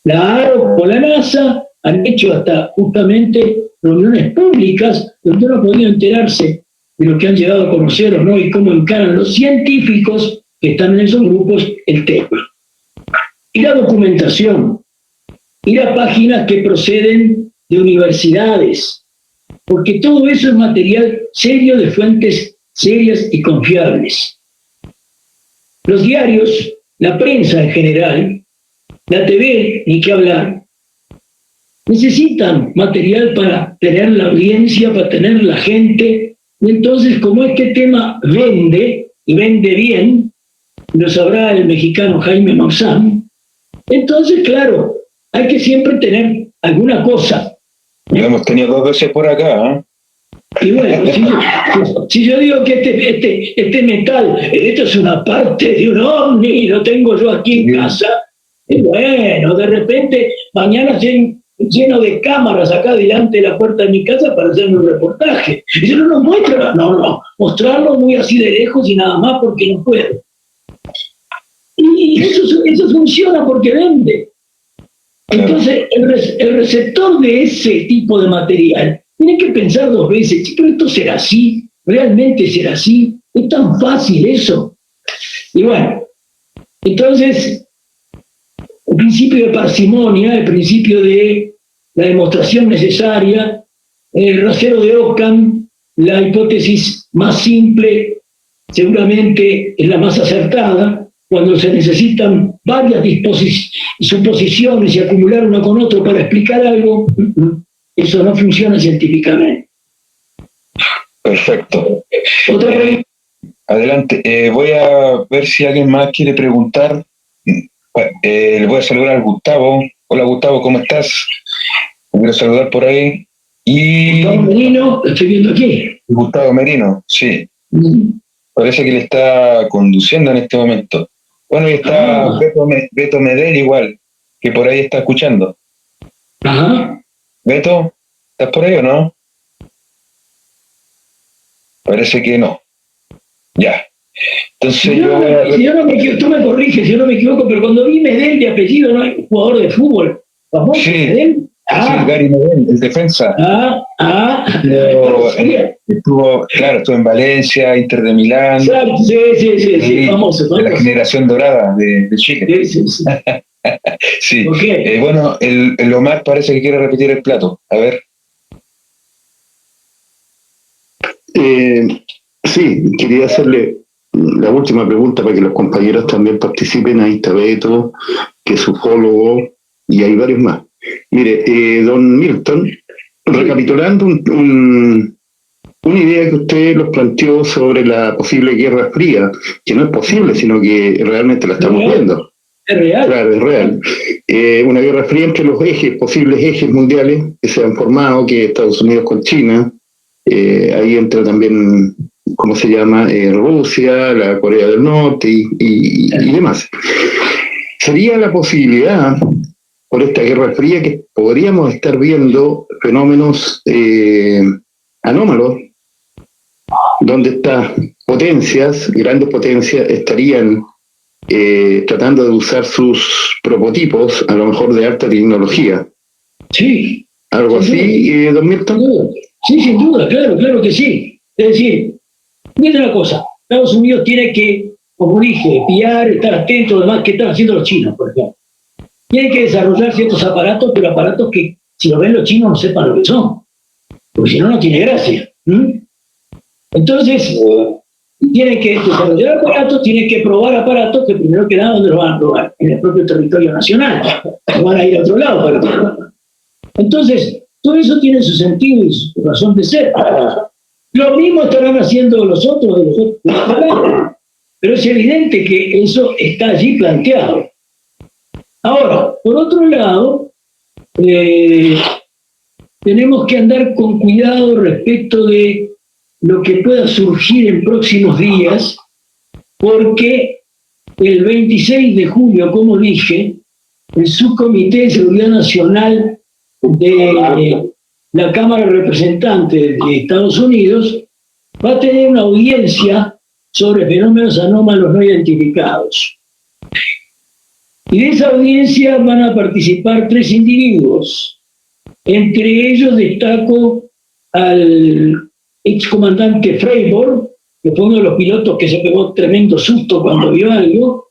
La ARO o la NASA han hecho hasta justamente reuniones públicas donde uno podía enterarse de lo que han llegado a conocer o no y cómo encaran los científicos que están en esos grupos el tema. Ir a documentación, ir a páginas que proceden de universidades, porque todo eso es material serio de fuentes serias y confiables. Los diarios, la prensa en general, la TV, ni qué hablar, necesitan material para tener la audiencia, para tener la gente, y entonces como este tema vende, y vende bien, lo sabrá el mexicano Jaime Maussan, entonces claro, hay que siempre tener alguna cosa. Lo hemos tenido 2 veces por acá, ¿eh? Y bueno, si yo digo que este metal, esto es una parte de un ovni, lo tengo yo aquí en casa, y bueno, de repente mañana lleno de cámaras acá delante de la puerta de mi casa para hacerme un reportaje. Y yo no nos muestro, no, mostrarlo muy así de lejos y nada más porque no puedo. Y eso funciona porque vende. Entonces, el receptor de ese tipo de material tiene que pensar 2 veces, pero esto será así, realmente será así, es tan fácil eso. Y bueno, entonces, el principio de parsimonia, el principio de la demostración necesaria, el rasero de Ockham, la hipótesis más simple, seguramente es la más acertada, cuando se necesitan varias suposiciones y acumular uno con otro para explicar algo, eso no funciona científicamente. Perfecto. Otra pregunta. Adelante. Voy a ver si alguien más quiere preguntar. Le voy a saludar al Gustavo. Hola Gustavo, ¿cómo estás? Me quiero saludar por ahí. Y Gustavo Merino, lo estoy viendo aquí. Gustavo Merino, sí. Parece que le está conduciendo en este momento. Bueno, y está Beto Medel igual, que por ahí está escuchando. Ajá. Beto, ¿estás por ahí o no? Parece que no. Ya. Entonces tú me corriges si yo no me equivoco, pero cuando vi Medel de apellido, ¿no? Un jugador de fútbol. ¿Famoso? Sí, Medel? sí, Gary Medel, el defensa. Estuvo en Valencia, Inter de Milán. Sí, famoso. De la generación dorada de Chile. Sí. Sí. Okay. Bueno, el Omar parece que quiere repetir el plato. A ver. Sí, quería hacerle la última pregunta para que los compañeros también participen. Ahí está Beto, que es ufólogo, y hay varios más. Mire, don Milton, recapitulando una idea que usted nos planteó sobre la posible Guerra Fría, que no es posible, sino que realmente la estamos viendo. Es real. Claro, es real. Una Guerra Fría entre los posibles ejes mundiales que se han formado, que Estados Unidos con China, ahí entra también, ¿cómo se llama? Rusia, la Corea del Norte y demás. Sería la posibilidad, por esta Guerra Fría, que podríamos estar viendo fenómenos anómalos donde estas potencias, grandes potencias, estarían tratando de usar sus prototipos, a lo mejor de alta tecnología. Sí. ¿Algo así, don Milton? Sí, sin duda, claro que sí. Es decir, fíjate una cosa, Estados Unidos tiene que, como dije, espiar, estar atento, además, ¿qué están haciendo los chinos, por ejemplo? Tienen que desarrollar ciertos aparatos, pero aparatos que, si lo ven los chinos, no sepan lo que son, porque si no, no tiene gracia. Entonces, tienen que desarrollar aparatos, tienen que probar aparatos que primero que nada, ¿dónde los van a probar? En el propio territorio nacional. No van a ir a otro lado para probar. Entonces, todo eso tiene su sentido y su razón de ser. Lo mismo estarán haciendo los otros de los otros, pero es evidente que eso está allí planteado. Ahora, por otro lado, tenemos que andar con cuidado respecto de lo que pueda surgir en próximos días, porque el 26 de julio, como dije, el Subcomité de Seguridad Nacional de la Cámara de Representantes de Estados Unidos va a tener una audiencia sobre fenómenos anómalos no identificados. Y de esa audiencia van a participar 3 individuos. Entre ellos destaco al excomandante Freiburg, que fue uno de los pilotos que se pegó tremendo susto cuando vio algo,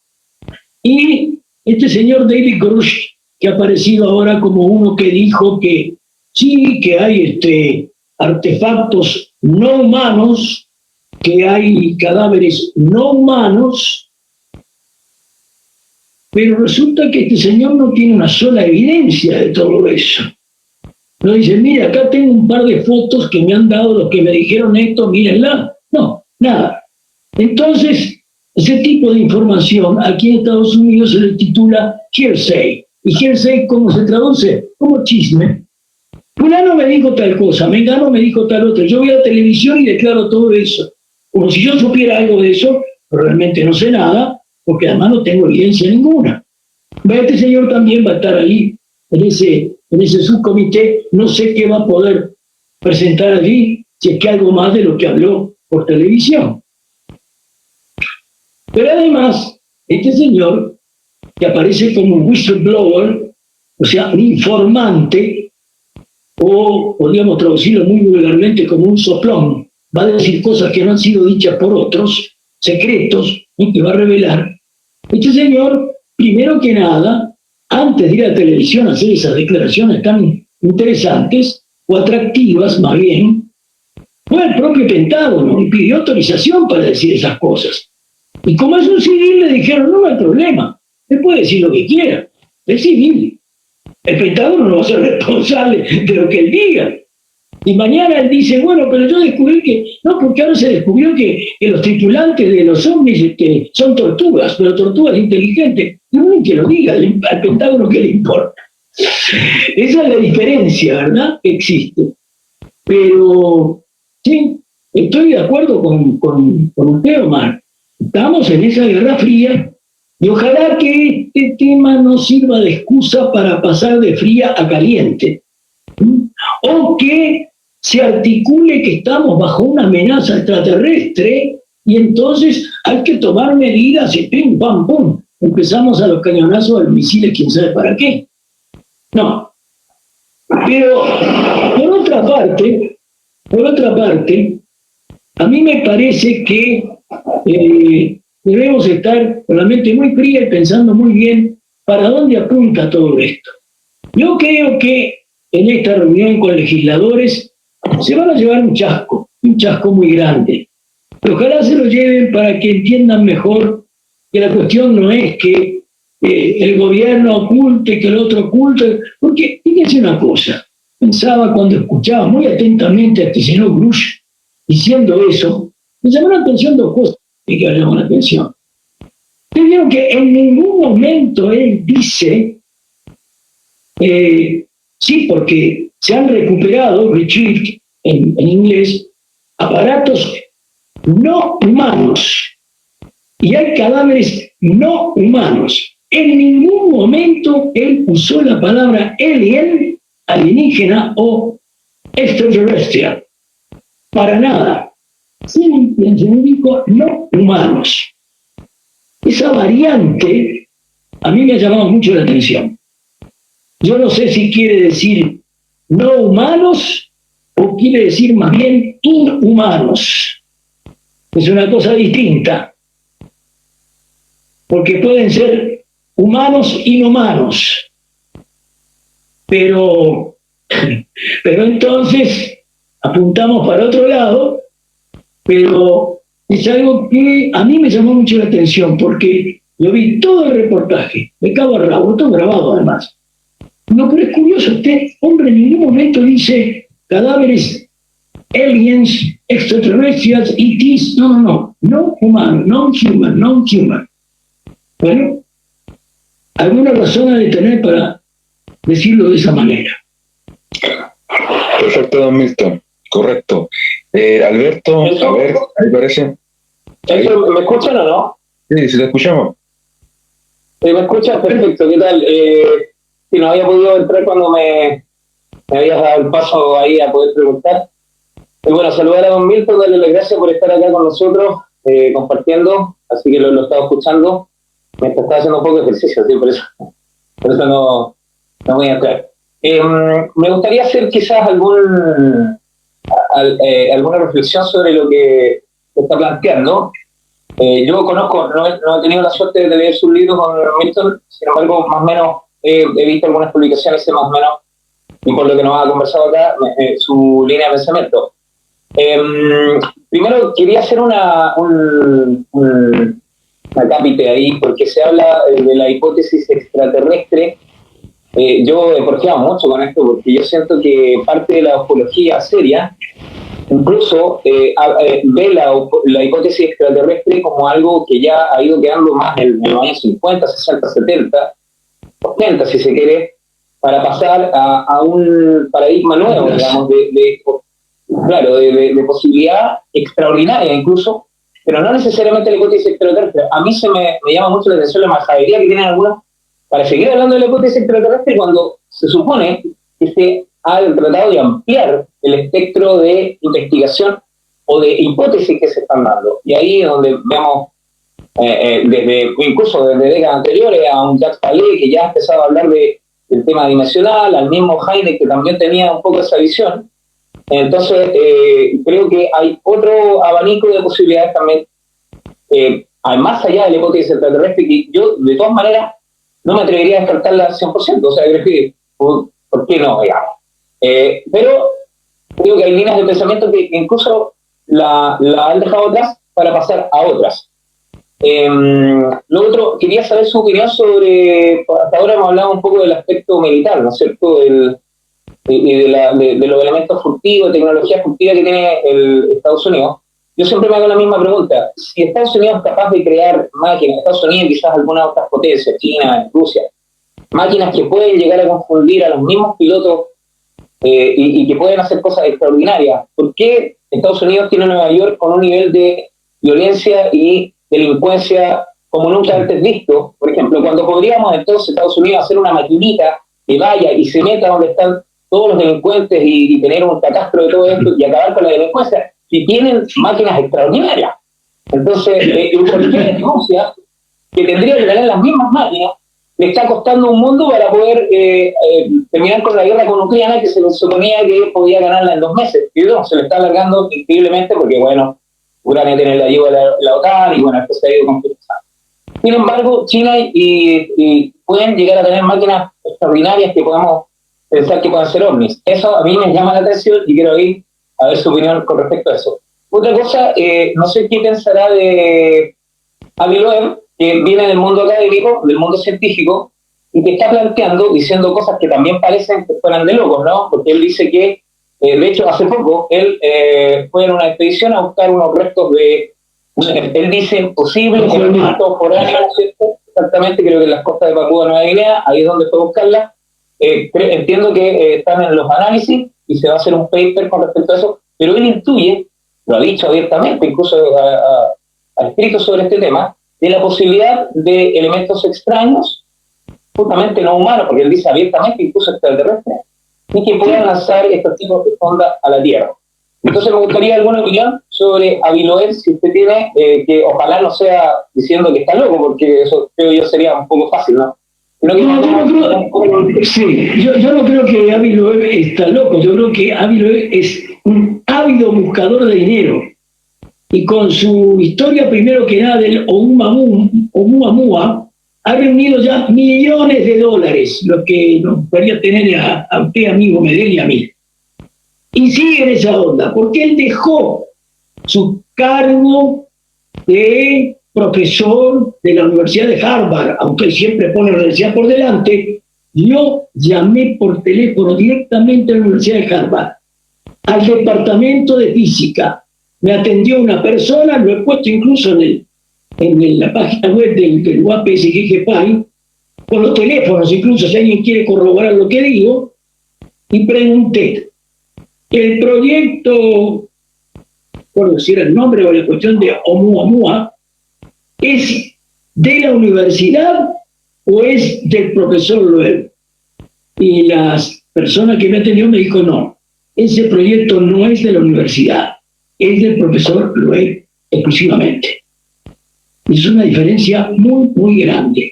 y este señor David Grush, que ha aparecido ahora como uno que dijo que sí, que hay artefactos no humanos, que hay cadáveres no humanos, pero resulta que este señor no tiene una sola evidencia de todo eso. No dice, mira, acá tengo un par de fotos que me han dado los que me dijeron esto, mírenla. No, nada. Entonces, ese tipo de información aquí en Estados Unidos se le titula hearsay. ¿Y hearsay cómo se traduce? Como chisme. Fulano me dijo tal cosa, Mengano me dijo tal otra. Yo voy a la televisión y declaro todo eso. Como si yo supiera algo de eso, pero realmente no sé nada, porque además no tengo evidencia ninguna. Este señor también va a estar ahí, en ese subcomité. No sé qué va a poder presentar allí, si es que algo más de lo que habló por televisión. Pero además, este señor, que aparece como un whistleblower, o sea, un informante, o podríamos traducirlo muy vulgarmente como un soplón, va a decir cosas que no han sido dichas por otros, secretos, y que va a revelar. Este señor, primero que nada, antes de ir a la televisión a hacer esas declaraciones tan interesantes, o atractivas más bien, fue al propio Pentágono y pidió autorización para decir esas cosas. Y como es un civil, le dijeron, no hay problema, él puede decir lo que quiera, es civil. El Pentágono no va a ser responsable de lo que él diga. Y mañana él dice, bueno, pero yo descubrí que, no, porque ahora se descubrió que los tripulantes de los ovnis son tortugas, pero tortugas inteligentes. Y no hay que lo diga, al Pentágono ¿qué le importa? Esa es la diferencia, ¿verdad? Que existe. Pero, sí, estoy de acuerdo con usted, Omar. Estamos en esa Guerra Fría y ojalá que este tema no sirva de excusa para pasar de fría a caliente. O que se articule que estamos bajo una amenaza extraterrestre y entonces hay que tomar medidas y pim, pam, pum. Empezamos a los cañonazos de los misiles, quién sabe para qué. No. Pero, por otra parte, a mí me parece que debemos estar con la mente muy fría y pensando muy bien para dónde apunta todo esto. Yo creo que en esta reunión con legisladores se van a llevar un chasco muy grande. Pero ojalá se lo lleven para que entiendan mejor que la cuestión no es que el gobierno oculte, que el otro oculte, porque fíjense una cosa, pensaba cuando escuchaba muy atentamente a este señor Grush diciendo eso, me llamó la atención dos cosas que me llamó la atención. Vieron que en ningún momento él dice, sí, porque se han recuperado, retrieved en inglés, aparatos no humanos y hay cadáveres no humanos. En ningún momento él usó la palabra alien, alienígena o extraterrestre. Para nada. científicos no humanos. Esa variante a mí me ha llamado mucho la atención. Yo no sé si quiere decir no humanos o quiere decir más bien inhumanos. Es una cosa distinta, porque pueden ser humanos inhumanos, pero entonces apuntamos para otro lado, pero es algo que a mí me llamó mucho la atención, porque yo vi todo el reportaje, de cabo a rabo, todo grabado además. No, pero es curioso, este hombre en ningún momento dice cadáveres, aliens, extraterrestres, ETs, no humano, non-human. Bueno, alguna razón ha de tener para decirlo de esa manera. Perfecto, don Milton. Correcto. Alberto, a ver, ¿ahí parece? ¿Me escuchan o no? Sí, te escuchamos. ¿Me escuchas? Perfecto, ¿qué tal? Si no había podido entrar cuando me habías dado el paso ahí a poder preguntar. Y bueno, saludar a don Milton, darle las gracias por estar acá con nosotros, compartiendo, así que lo estaba escuchando. Me estaba haciendo un poco de ejercicio, ¿sí? Por eso no voy a entrar. Me gustaría hacer quizás alguna reflexión sobre lo que está planteando. Yo conozco, no he tenido la suerte de leer sus libros con Milton, sin embargo, más o menos he visto algunas publicaciones, más o menos, y por lo que nos ha conversado acá, su línea de pensamiento. Primero quería hacer una cápite ahí, porque se habla de la hipótesis extraterrestre. Yo he porfiado mucho con esto, porque yo siento que parte de la ufología seria incluso ve la hipótesis extraterrestre como algo que ya ha ido quedando más en los años 50, 60, 70, 80, si se quiere, para pasar a un paradigma nuevo, digamos, de posibilidad extraordinaria incluso, pero no necesariamente la hipótesis extraterrestre. A mí me llama mucho la atención la majadería que tienen algunos para seguir hablando de la hipótesis extraterrestre cuando se supone que se ha tratado de ampliar el espectro de investigación o de hipótesis que se están dando. Y ahí es donde vemos, incluso desde décadas anteriores, a un Jacques Vallée que ya ha empezado a hablar del tema dimensional, al mismo Heine que también tenía un poco esa visión. Entonces, creo que hay otro abanico de posibilidades también, más allá de la hipótesis extraterrestre, que yo, de todas maneras, no me atrevería a descartarla al 100%. O sea, creo que, ¿por qué no, digamos? Pero creo que hay líneas de pensamiento que incluso la han dejado atrás para pasar a otras. Lo otro, quería saber su opinión sobre, hasta ahora hemos hablado un poco del aspecto militar, ¿no es cierto?, de los elementos furtivos, tecnología furtiva que tiene Estados Unidos. Yo siempre me hago la misma pregunta: si Estados Unidos es capaz de crear máquinas, Estados Unidos y quizás algunas otras potencias, China, Rusia, máquinas que pueden llegar a confundir a los mismos pilotos y que pueden hacer cosas extraordinarias, ¿por qué Estados Unidos tiene Nueva York con un nivel de violencia y delincuencia como nunca antes visto? Por ejemplo, cuando podríamos entonces Estados Unidos hacer una maquinita que vaya y se meta donde están todos los delincuentes y tener un catastro de todo esto y acabar con la delincuencia, si tienen máquinas extraordinarias. Entonces, ¿por qué Rusia, que tendría que tener las mismas máquinas, le está costando un mundo para poder terminar con la guerra con Ucrania, que se le suponía que podía ganarla en 2 meses? Y no, se le está alargando increíblemente porque, bueno, Ucrania tiene la ayuda de la OTAN y, bueno, esto se ha ido complicando. Sin embargo, China y pueden llegar a tener máquinas extraordinarias que podemos pensar que pueden ser ovnis. Eso a mí me llama la atención y quiero ir a ver su opinión con respecto a eso. Otra cosa, no sé qué pensará de Avi Loeb, que viene del mundo académico, del mundo científico, y que está planteando, diciendo cosas que también parecen que fueran de locos, ¿no? Porque él dice que, de hecho, hace poco, él fue en una expedición a buscar unos restos de, él dice, posibles elementos foráneos, ¿cierto? Exactamente, creo que en las costas de Papúa Nueva Guinea, ahí es donde fue a buscarla. Entiendo que están en los análisis y se va a hacer un paper con respecto a eso, pero él intuye, lo ha dicho abiertamente, incluso ha escrito sobre este tema, de la posibilidad de elementos extraños, justamente no humanos, porque él dice abiertamente, incluso extraterrestres, y que puedan lanzar estos tipos de sondas a la Tierra. Entonces me gustaría alguna opinión sobre Aviloer, si usted tiene, que ojalá no sea diciendo que está loco, porque eso creo yo sería un poco fácil, ¿no? Yo no creo que Avi Loeb está loco, yo creo que Avi Loeb es un ávido buscador de dinero. Y con su historia, primero que nada, del Oumuamua, ha reunido ya millones de dólares, lo que nos podría tener a usted, amigo Medel, y a mí. Y sigue en esa onda, porque él dejó su cargo de profesor de la Universidad de Harvard, aunque él siempre pone la universidad por delante. Yo llamé por teléfono directamente a la Universidad de Harvard, al departamento de física. Me atendió una persona, lo he puesto incluso en la página web del UAPSGGPAI, con los teléfonos, incluso si alguien quiere corroborar lo que digo, y pregunté, el proyecto, por decir el nombre o la cuestión de Oumuamua, ¿es de la universidad o es del profesor Loeb? Y las personas que me atendió me dijo, no, ese proyecto no es de la universidad, es del profesor Loeb exclusivamente. Es una diferencia muy, muy grande.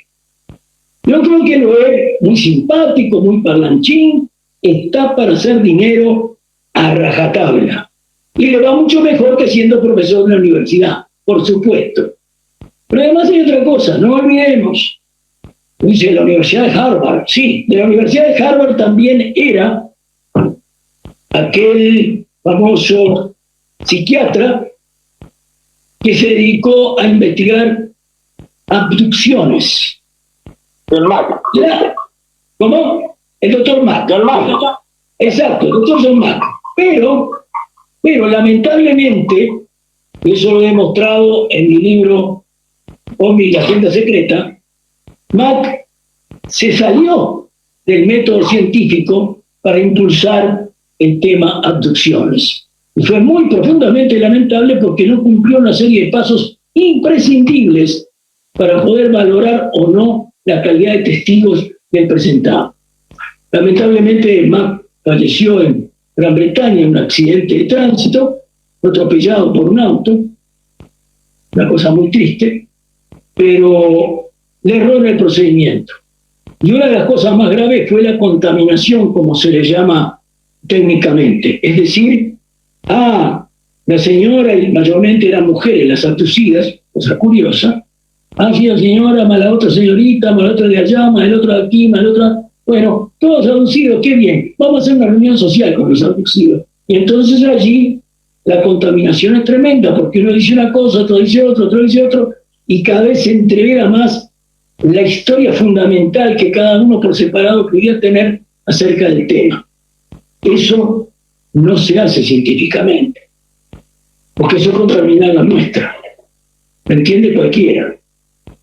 Yo creo que Loeb, muy simpático, muy parlanchín, está para hacer dinero a rajatabla. Y le va mucho mejor que siendo profesor de la universidad, por supuesto. Pero además hay otra cosa, no olvidemos. Dice la Universidad de Harvard. Sí, de la Universidad de Harvard también era aquel famoso psiquiatra que se dedicó a investigar abducciones. El Mac. ¿Cómo? El doctor Mac. Exacto, el doctor John Mac. Pero lamentablemente, eso lo he demostrado en mi libro OVNI y la agenda secreta, Mac se salió del método científico para impulsar el tema abducciones. Y fue muy profundamente lamentable porque no cumplió una serie de pasos imprescindibles para poder valorar o no la calidad de testigos del presentado. Lamentablemente, Mac falleció en Gran Bretaña en un accidente de tránsito, fue atropellado por un auto, una cosa muy triste, pero le erró en el procedimiento. Y una de las cosas más graves fue la contaminación, como se le llama técnicamente. Es decir, la señora, y mayormente eran mujeres las abducidas, cosa curiosa, sí, la señora, más la otra señorita, más la otra de allá, más el otro de aquí, más la otra. Bueno, todos abducidos, qué bien, vamos a hacer una reunión social con los abducidos. Y entonces allí la contaminación es tremenda, porque uno dice una cosa, otro dice otro, y cada vez se entrevera más la historia fundamental que cada uno por separado podría tener acerca del tema. Eso no se hace científicamente, porque eso contamina la nuestra. ¿Me entiende cualquiera?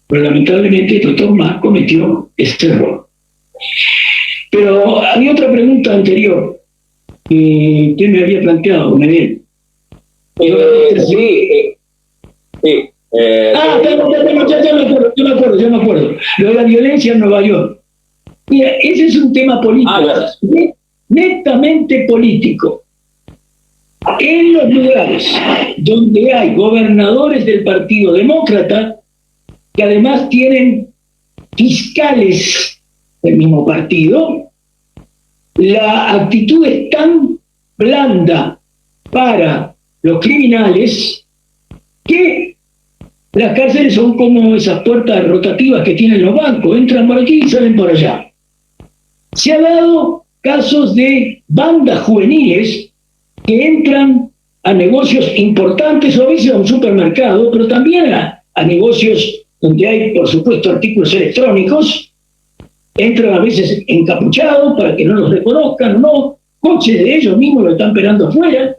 Pero lamentablemente el doctor Mac cometió ese error. Pero había otra pregunta anterior que usted me había planteado, Medel. Ya me acuerdo. Lo de la violencia en Nueva York. Mira, ese es un tema político, netamente político. En los lugares donde hay gobernadores del Partido Demócrata, que además tienen fiscales del mismo partido, la actitud es tan blanda para los criminales que las cárceles son como esas puertas rotativas que tienen los bancos, entran por aquí y salen por allá. Se ha dado casos de bandas juveniles que entran a negocios importantes, o a veces a un supermercado, pero también a negocios donde hay, por supuesto, artículos electrónicos. Entran a veces encapuchados para que no los reconozcan, no, coches de ellos mismos lo están esperando afuera,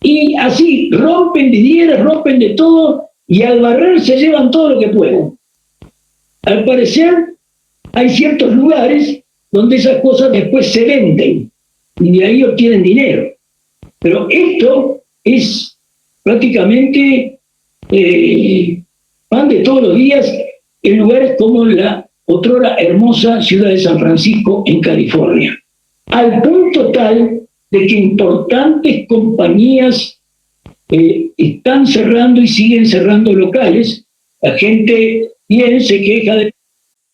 y así rompen de dinero, rompen de todo, y al barrer se llevan todo lo que pueden. Al parecer, hay ciertos lugares donde esas cosas después se venden, y de ahí obtienen dinero. Pero esto es prácticamente pan de todos los días en lugares como la otrora hermosa ciudad de San Francisco, en California, al punto tal de que importantes compañías están cerrando y siguen cerrando locales. La gente bien se queja de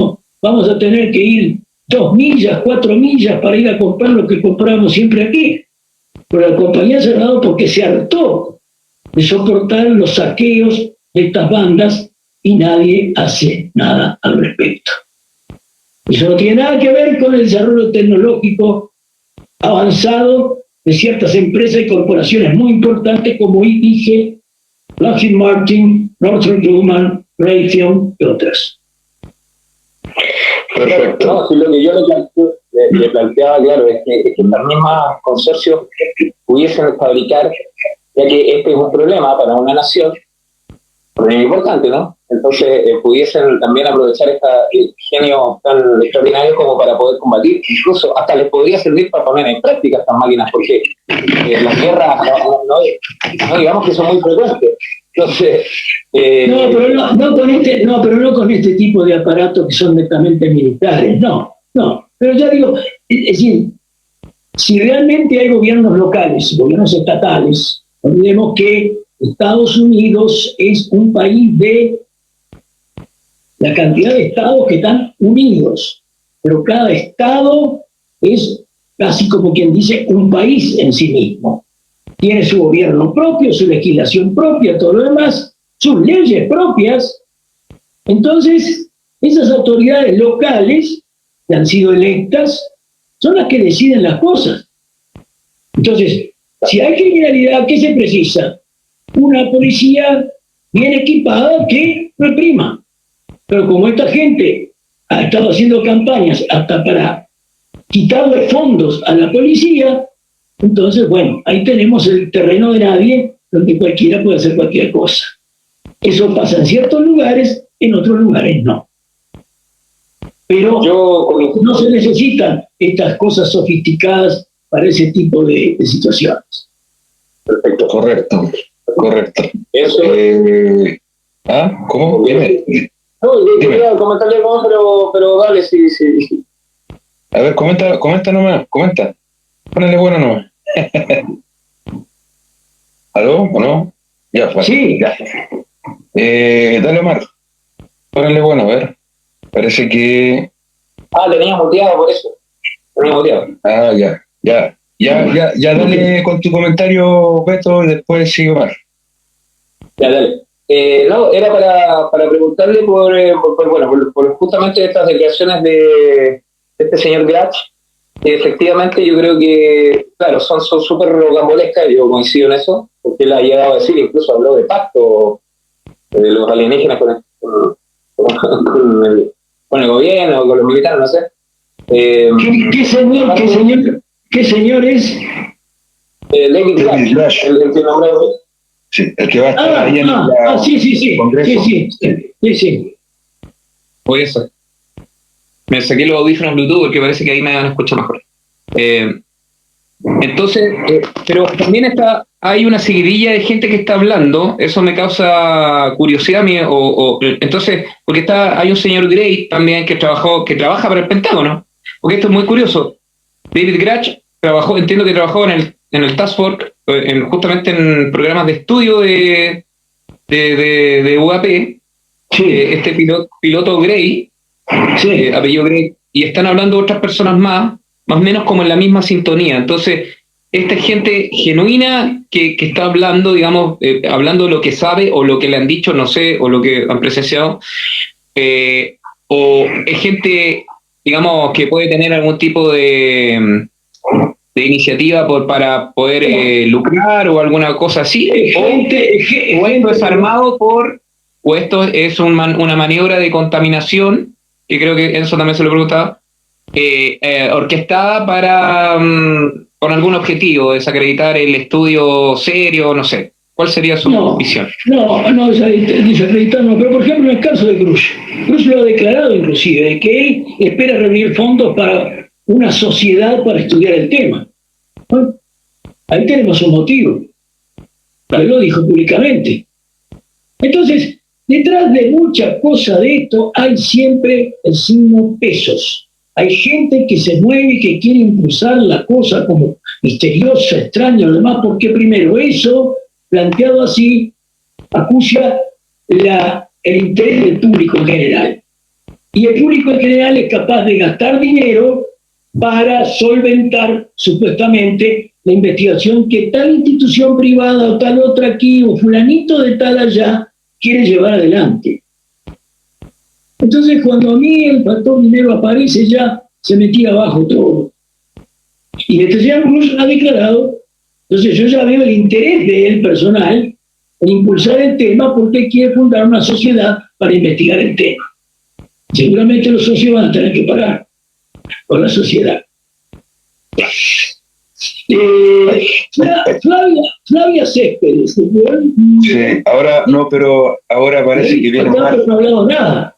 no, vamos a tener que ir 2 millas, 4 millas para ir a comprar lo que compramos siempre aquí. Pero la compañía ha cerrado porque se hartó de soportar los saqueos de estas bandas y nadie hace nada al respecto. Eso no tiene nada que ver con el desarrollo tecnológico avanzado de ciertas empresas y corporaciones muy importantes como IG, Lockheed Martin, Northrop Grumman, Raytheon y otras. Perfecto. No, si lo que yo le planteaba, claro, es que las mismas consorcios pudiesen fabricar, ya que este es un problema para una nación, un problema importante, ¿no? Entonces pudiesen también aprovechar este genio tan extraordinario como para poder combatir, incluso hasta les podría servir para poner en práctica estas máquinas, porque las guerras no digamos que son muy frecuentes. Entonces, pero no con este tipo de aparatos que son netamente militares, no. Pero ya digo, es decir, si realmente hay gobiernos locales, gobiernos estatales, olvidemos que Estados Unidos es un país de la cantidad de estados que están unidos, pero cada estado es casi como quien dice un país en sí mismo. Tiene su gobierno propio, su legislación propia, todo lo demás, sus leyes propias. Entonces, esas autoridades locales que han sido electas son las que deciden las cosas. Entonces, si hay criminalidad, ¿qué se precisa? Una policía bien equipada que reprima. Pero como esta gente ha estado haciendo campañas hasta para quitarle fondos a la policía, entonces, bueno, ahí tenemos el terreno de nadie, donde cualquiera puede hacer cualquier cosa. Eso pasa en ciertos lugares, en otros lugares no. Pero no se necesitan estas cosas sofisticadas para ese tipo de situaciones. Perfecto, correcto. Eso. ¿Cómo? Dime. No, yo quería comentarle algo, pero dale, sí. A ver, comenta nomás, comenta. Ponele bueno nomás. ¿Aló o no? Ya fue. Sí. Ya. Dale, Omar. Ponele bueno, a ver. Parece que... tenía muteado por eso. Ya, dale con tu comentario, Beto, y después sigue Omar. Ya, dale. No, era para preguntarle por justamente estas declaraciones de este señor Grach, que efectivamente yo creo que, claro, son súper rocambolescas, yo coincido en eso, porque él ha llegado a decir, incluso habló de pacto de los alienígenas con el gobierno, con los militares, no sé. ¿Qué señor es? David Grach, el que nombró. Sí, el que va a estar ahí en el Congreso. Sí. Oye, eso. Me saqué los audífonos Bluetooth porque parece que ahí me van a escuchar mejor. Entonces, pero también hay una seguidilla de gente que está hablando, eso me causa curiosidad a mí, entonces, porque hay un señor Gray también que trabaja para el Pentágono, porque esto es muy curioso. David Grach entiendo que trabajó en el Task Force, justamente en programas de estudio de UAP, Sí. Este piloto Gray, Sí. apellido Gray, y están hablando otras personas más o menos como en la misma sintonía. Entonces, esta es gente genuina que está hablando, digamos, hablando lo que sabe o lo que le han dicho, no sé, o lo que han presenciado, o es gente, digamos, que puede tener algún tipo de iniciativa para poder lucrar o alguna cosa así, o esto es armado o esto es una maniobra de contaminación, que creo que eso también se lo preguntaba, orquestada con algún objetivo, desacreditar el estudio serio, no sé. ¿Cuál sería su visión? No, desacreditar no, pero por ejemplo en el caso de Grush lo ha declarado inclusive, de que él espera reunir fondos para una sociedad para estudiar el tema. Bueno, ahí tenemos un motivo. Él lo dijo públicamente. Entonces, detrás de muchas cosas de esto hay siempre el signo pesos. Hay gente que se mueve y que quiere impulsar la cosa como misteriosa, extraña, lo demás, porque primero eso planteado así, acucia el interés del público en general. Y el público en general es capaz de gastar dinero para solventar, supuestamente, la investigación que tal institución privada o tal otra aquí o fulanito de tal allá quiere llevar adelante. Entonces, cuando a mí el factor dinero aparece, ya se me tira abajo todo. Y este señor Cruz ha declarado, entonces yo ya veo el interés de él personal en impulsar el tema porque quiere fundar una sociedad para investigar el tema. Seguramente los socios van a tener que pagar con la sociedad. Flavia Céspedes. Sí, ahora no, pero ahora parece que viene Omar. No ha hablado nada.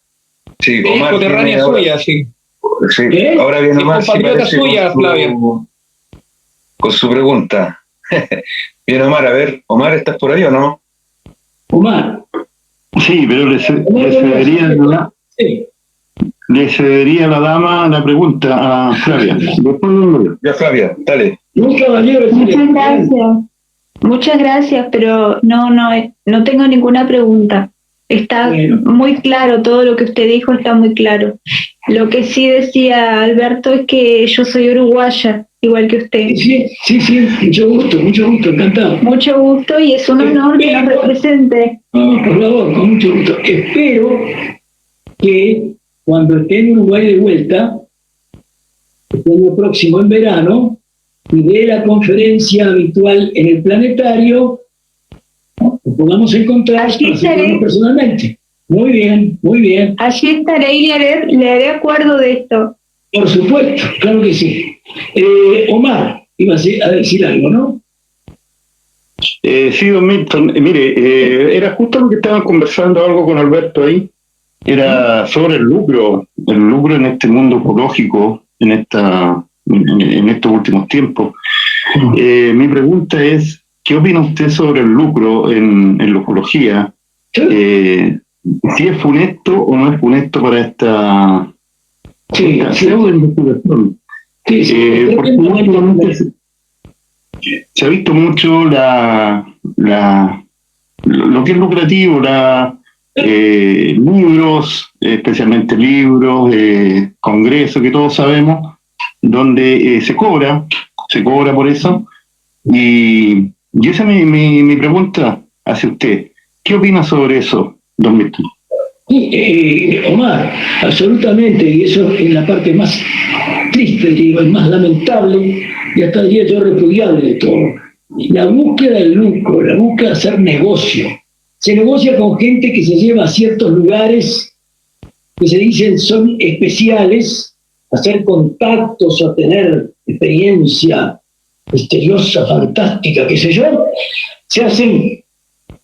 Sí, Omar. Es coterránea suya, sí. Sí, ahora viene Omar. Es compatriota suya, Flavia. Con su pregunta. Viene Omar, a ver, Omar, ¿estás por ahí o no? Omar. Sí, pero le cedería a la dama la pregunta a Flavia. Ya, Flavia, dale. Un caballero. Muchas gracias. Muchas gracias, pero no tengo ninguna pregunta. Está muy claro, todo lo que usted dijo está muy claro. Lo que sí decía Alberto es que yo soy uruguaya, igual que usted. Sí, mucho gusto, encantado. Mucho gusto y es un honor que nos represente. No, por favor, con mucho gusto. Espero que cuando esté en Uruguay de vuelta, el año próximo en verano, y dé la conferencia habitual en el planetario, ¿no? Que podamos encontrar personalmente. Muy bien. Allí estaré y le haré acuerdo de esto. Por supuesto, claro que sí. Omar, ibas a decir algo, ¿no? Sí, don Milton. Mire, era justo lo que estaban conversando algo con Alberto ahí. Era sobre el lucro en este mundo ecológico, en estos últimos tiempos. Mi pregunta es, ¿qué opina usted sobre el lucro en la ecología? Si es funesto o no es funesto para esta investigación. Porque últimamente se ha visto mucho lo que es lucrativo, libros, especialmente libros, congresos que todos sabemos, donde se cobra por eso. Y esa es mi pregunta hacia usted. ¿Qué opina sobre eso, don Milton? Sí, Omar, absolutamente, y eso es la parte más triste, digo, es más lamentable y hasta diría yo repudiable de todo. La búsqueda del lucro, la búsqueda de hacer negocio. Se negocia con gente que se lleva a ciertos lugares que se dicen son especiales, a hacer contactos, a tener experiencia misteriosa, fantástica, qué sé yo.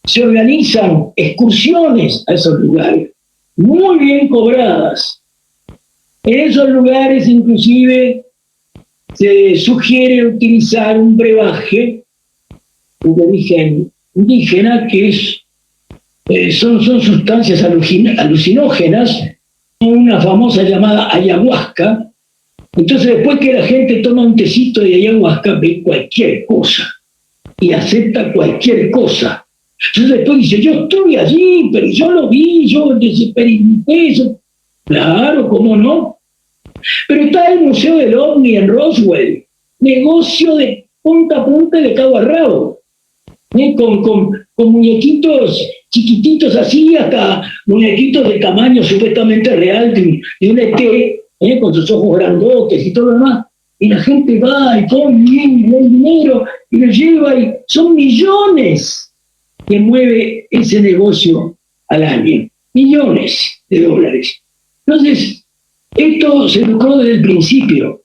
Se organizan excursiones a esos lugares, muy bien cobradas. En esos lugares, inclusive, se sugiere utilizar un brebaje de origen indígena que son sustancias alucinógenas, una famosa llamada ayahuasca. Entonces, después que la gente toma un tecito de ayahuasca, ve cualquier cosa y acepta cualquier cosa. Entonces después dice, yo estuve allí, pero yo lo vi, yo experimenté eso. Claro, ¿cómo no? Pero está el Museo del OVNI en Roswell, negocio de punta a punta y de cabo a rabo, con muñequitos chiquititos así, hasta muñequitos de tamaño supuestamente real de un ET, con sus ojos grandotes y todo lo demás. Y la gente va y pone el dinero y lo lleva, y son millones que mueve ese negocio al año, millones de dólares. Entonces, esto se lucró desde el principio.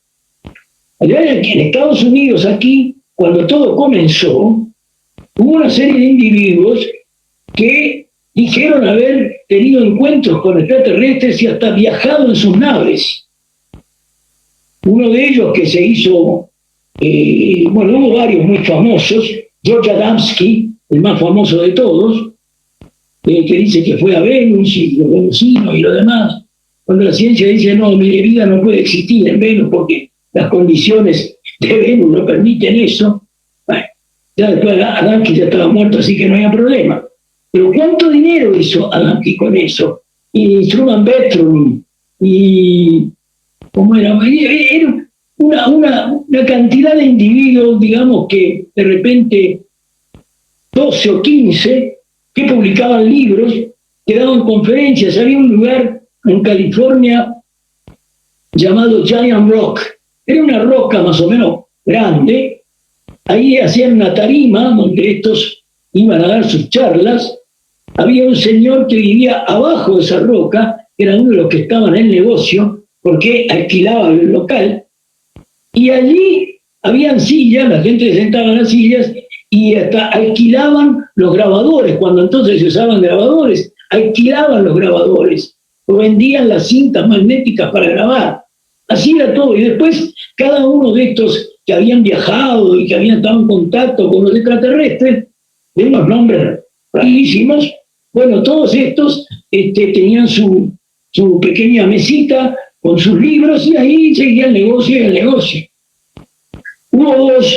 En Estados Unidos, aquí, cuando todo comenzó, hubo una serie de individuos que dijeron haber tenido encuentros con extraterrestres y hasta viajado en sus naves. Uno de ellos que se hizo, hubo varios muy famosos, George Adamski, el más famoso de todos, que dice que fue a Venus y los venusinos y lo demás, cuando la ciencia dice, no, mi vida no puede existir en Venus porque las condiciones de Venus no permiten eso. Bueno, Ya después Adamski ya estaba muerto, así que no había problema. Pero ¿cuánto dinero hizo Adamski con eso? Y Truman Bethune, y ¿cómo era? Era una cantidad de individuos, digamos, que de repente 12 o 15 que publicaban libros, que daban conferencias. Había un lugar en California llamado Giant Rock. Era una roca más o menos grande. Ahí hacían una tarima donde estos iban a dar sus charlas. Había un señor que vivía abajo de esa roca, que era uno de los que estaban en el negocio, porque alquilaba el local. Y allí habían sillas, la gente se sentaba en las sillas y hasta alquilaban los grabadores. Cuando entonces se usaban grabadores, alquilaban los grabadores o vendían las cintas magnéticas para grabar. Así era todo. Y después cada uno de estos que habían viajado y que habían estado en contacto con los extraterrestres, de unos nombres rarísimos, bueno, todos estos tenían su pequeña mesita con sus libros y ahí seguía el negocio y el negocio. Hubo dos,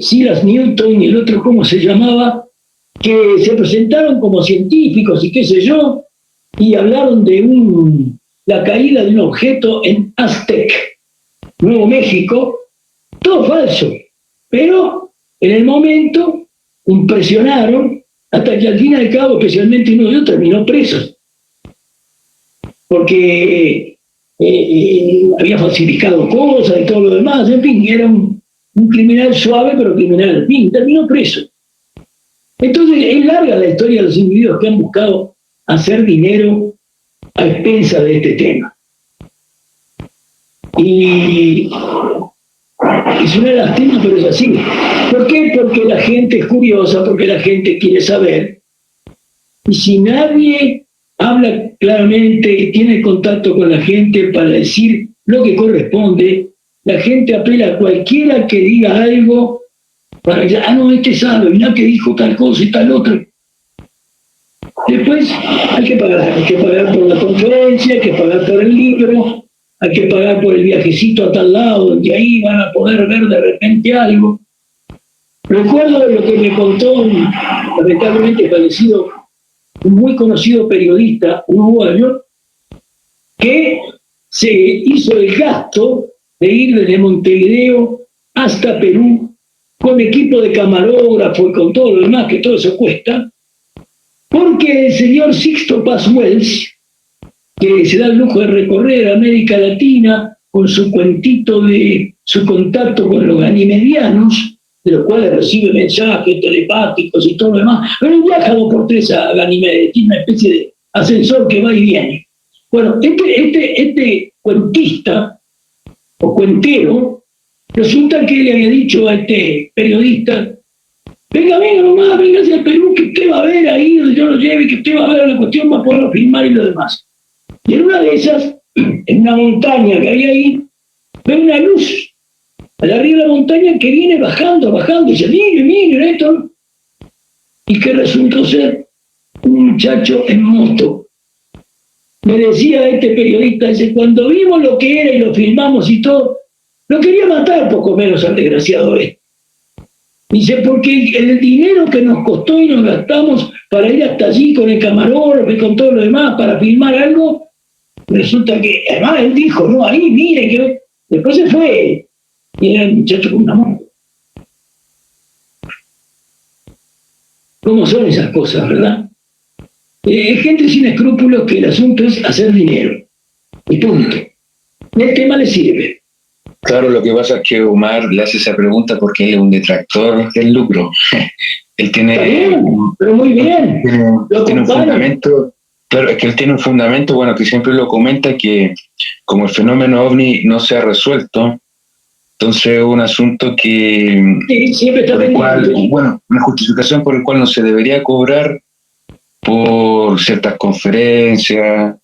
Silas Newton y el otro, ¿cómo se llamaba?, que se presentaron como científicos y qué sé yo, y hablaron de la caída de un objeto en Aztec, Nuevo México. Todo falso, pero en el momento impresionaron, hasta que al fin y al cabo, especialmente uno de ellos, terminó preso, porque había falsificado cosas y todo lo demás. En fin, era un criminal suave, pero criminal al fin, terminó preso. Entonces es larga la historia de los individuos que han buscado hacer dinero a expensas de este tema. Y es una lástima, pero es así. ¿Por qué? Porque la gente es curiosa, porque la gente quiere saber. Y si nadie habla claramente, tiene contacto con la gente para decir lo que corresponde, la gente apela a cualquiera que diga algo para decir, no, este sabe, mirá que dijo tal cosa y tal otra. Después hay que pagar por la conferencia, hay que pagar por el libro, hay que pagar por el viajecito a tal lado, donde ahí van a poder ver de repente algo. Recuerdo lo que me contó un lamentablemente fallecido, un muy conocido periodista uruguayo, que se hizo el gasto de ir desde Montevideo hasta Perú con equipo de camarógrafo y con todo lo demás, que todo eso cuesta, porque el señor Sixto Paz Wells, que se da el lujo de recorrer América Latina con su cuentito de su contacto con los ganimedianos, de los cuales recibe mensajes telepáticos y todo lo demás, pero viaja 2 por 3 a Ganímedes, tiene una especie de ascensor que va y viene. Bueno, este cuentista o cuentero, resulta que le había dicho a este periodista, venga nomás, venga hacia Perú, que usted va a ver ahí donde yo lo lleve, que usted va a ver la cuestión, va a poder filmar y lo demás. Y en una de esas, en una montaña que hay ahí, ve una luz al arriba de la montaña que viene bajando, y dice, mire esto. Y que resultó ser un muchacho en moto. Me decía este periodista, dice, cuando vimos lo que era y lo filmamos y todo, lo quería matar poco menos al desgraciado este. Dice, porque el dinero que nos costó y nos gastamos para ir hasta allí con el camarógrafo y con todo lo demás para filmar algo, resulta que, además él dijo, no, ahí mire, que después se fue. Y era el muchacho con una moto. ¿Cómo son esas cosas, verdad? Gente sin escrúpulos que el asunto es hacer dinero. Y punto. El tema le sirve. Claro, lo que pasa es que Omar le hace esa pregunta porque él es un detractor del lucro. Él tiene... Está bien, pero muy bien. Tiene un fundamento... Claro, es que él tiene un fundamento, bueno, que siempre lo comenta, que como el fenómeno OVNI no se ha resuelto, entonces es un asunto que... Sí, siempre está pendiente. Bueno, una justificación por el cual no se debería cobrar por ciertas conferencias,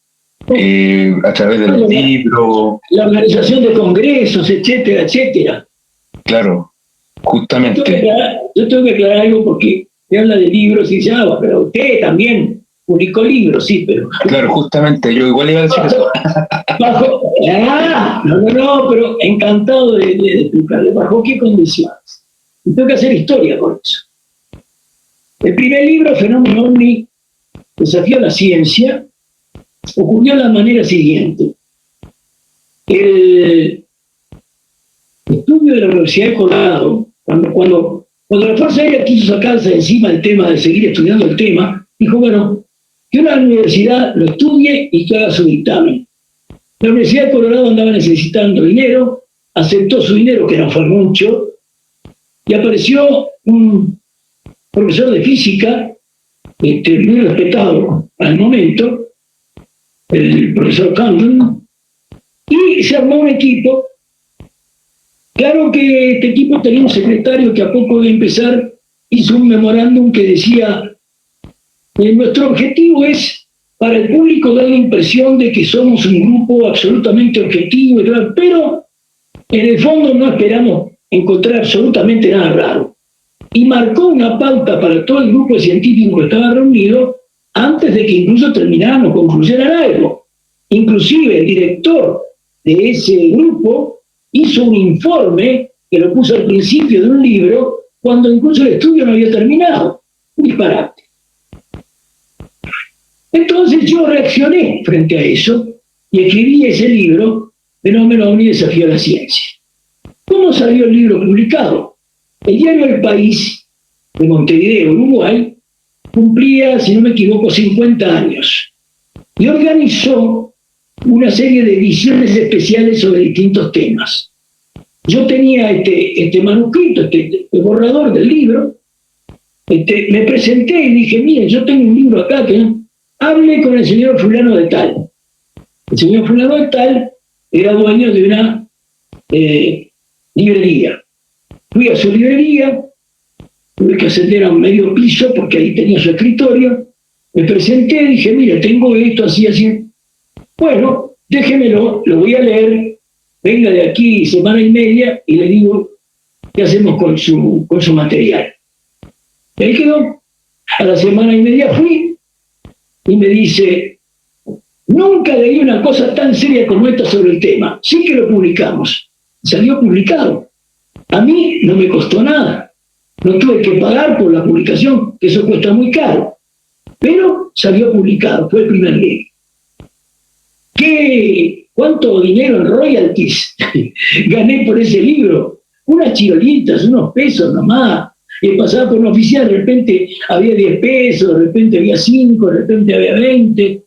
a través de los libros. La organización de congresos, etcétera, etcétera. Claro, justamente. Yo tengo que aclarar algo porque se habla de libros y dice, pero usted también publicó libros, sí, pero... Claro, justamente, yo igual iba a decir eso. No, pero encantado de explicarle bajo qué condiciones. Y tengo que hacer historia con eso. El primer libro, Fenómeno OVNI, Desafío a la Ciencia, ocurrió de la manera siguiente. El estudio de la Universidad de Colorado, cuando la Fuerza Aérea quiso sacarse de encima el tema de seguir estudiando el tema, dijo, bueno, que una universidad lo estudie y que haga su dictamen. La Universidad de Colorado andaba necesitando dinero, aceptó su dinero, que no fue mucho, y apareció un profesor de física, muy respetado al momento, el profesor Camden, y se armó un equipo. Claro que este equipo tenía un secretario que a poco de empezar hizo un memorándum que decía, nuestro objetivo es para el público dar la impresión de que somos un grupo absolutamente objetivo, pero en el fondo no esperamos encontrar absolutamente nada raro. Y marcó una pauta para todo el grupo de científicos que estaba reunido antes de que incluso terminaran o concluyeran algo. Inclusive el director de ese grupo hizo un informe que lo puso al principio de un libro cuando incluso el estudio no había terminado. Un disparate. Entonces yo reaccioné frente a eso y escribí ese libro, Fenómeno OVNI, Desafío a la Ciencia. ¿Cómo salió el libro publicado? El diario El País, de Montevideo, Uruguay, cumplía, si no me equivoco, 50 años y organizó una serie de ediciones especiales sobre distintos temas. Yo tenía este manuscrito, este borrador del libro, me presenté y dije, miren, yo tengo un libro acá que hable con el señor fulano de tal. El señor fulano de tal era dueño de una librería. Fui a su librería, tuve que ascender a un medio piso porque ahí tenía su escritorio, me presenté y dije, mira, tengo esto, así, así. Bueno, déjemelo, lo voy a leer, venga de aquí semana y media y le digo qué hacemos con su material. Y ahí quedó. A la semana y media fui y me dice, nunca leí una cosa tan seria como esta sobre el tema. Sí que lo publicamos. Salió publicado. A mí no me costó nada. No tuve que pagar por la publicación, que eso cuesta muy caro. Pero salió publicado, fue el primer libro. ¿Cuánto dinero en royalties gané por ese libro? Unas chirolitas, unos pesos nomás. Y pasaba por una oficina, de repente había 10 pesos, de repente había 5, de repente había 20.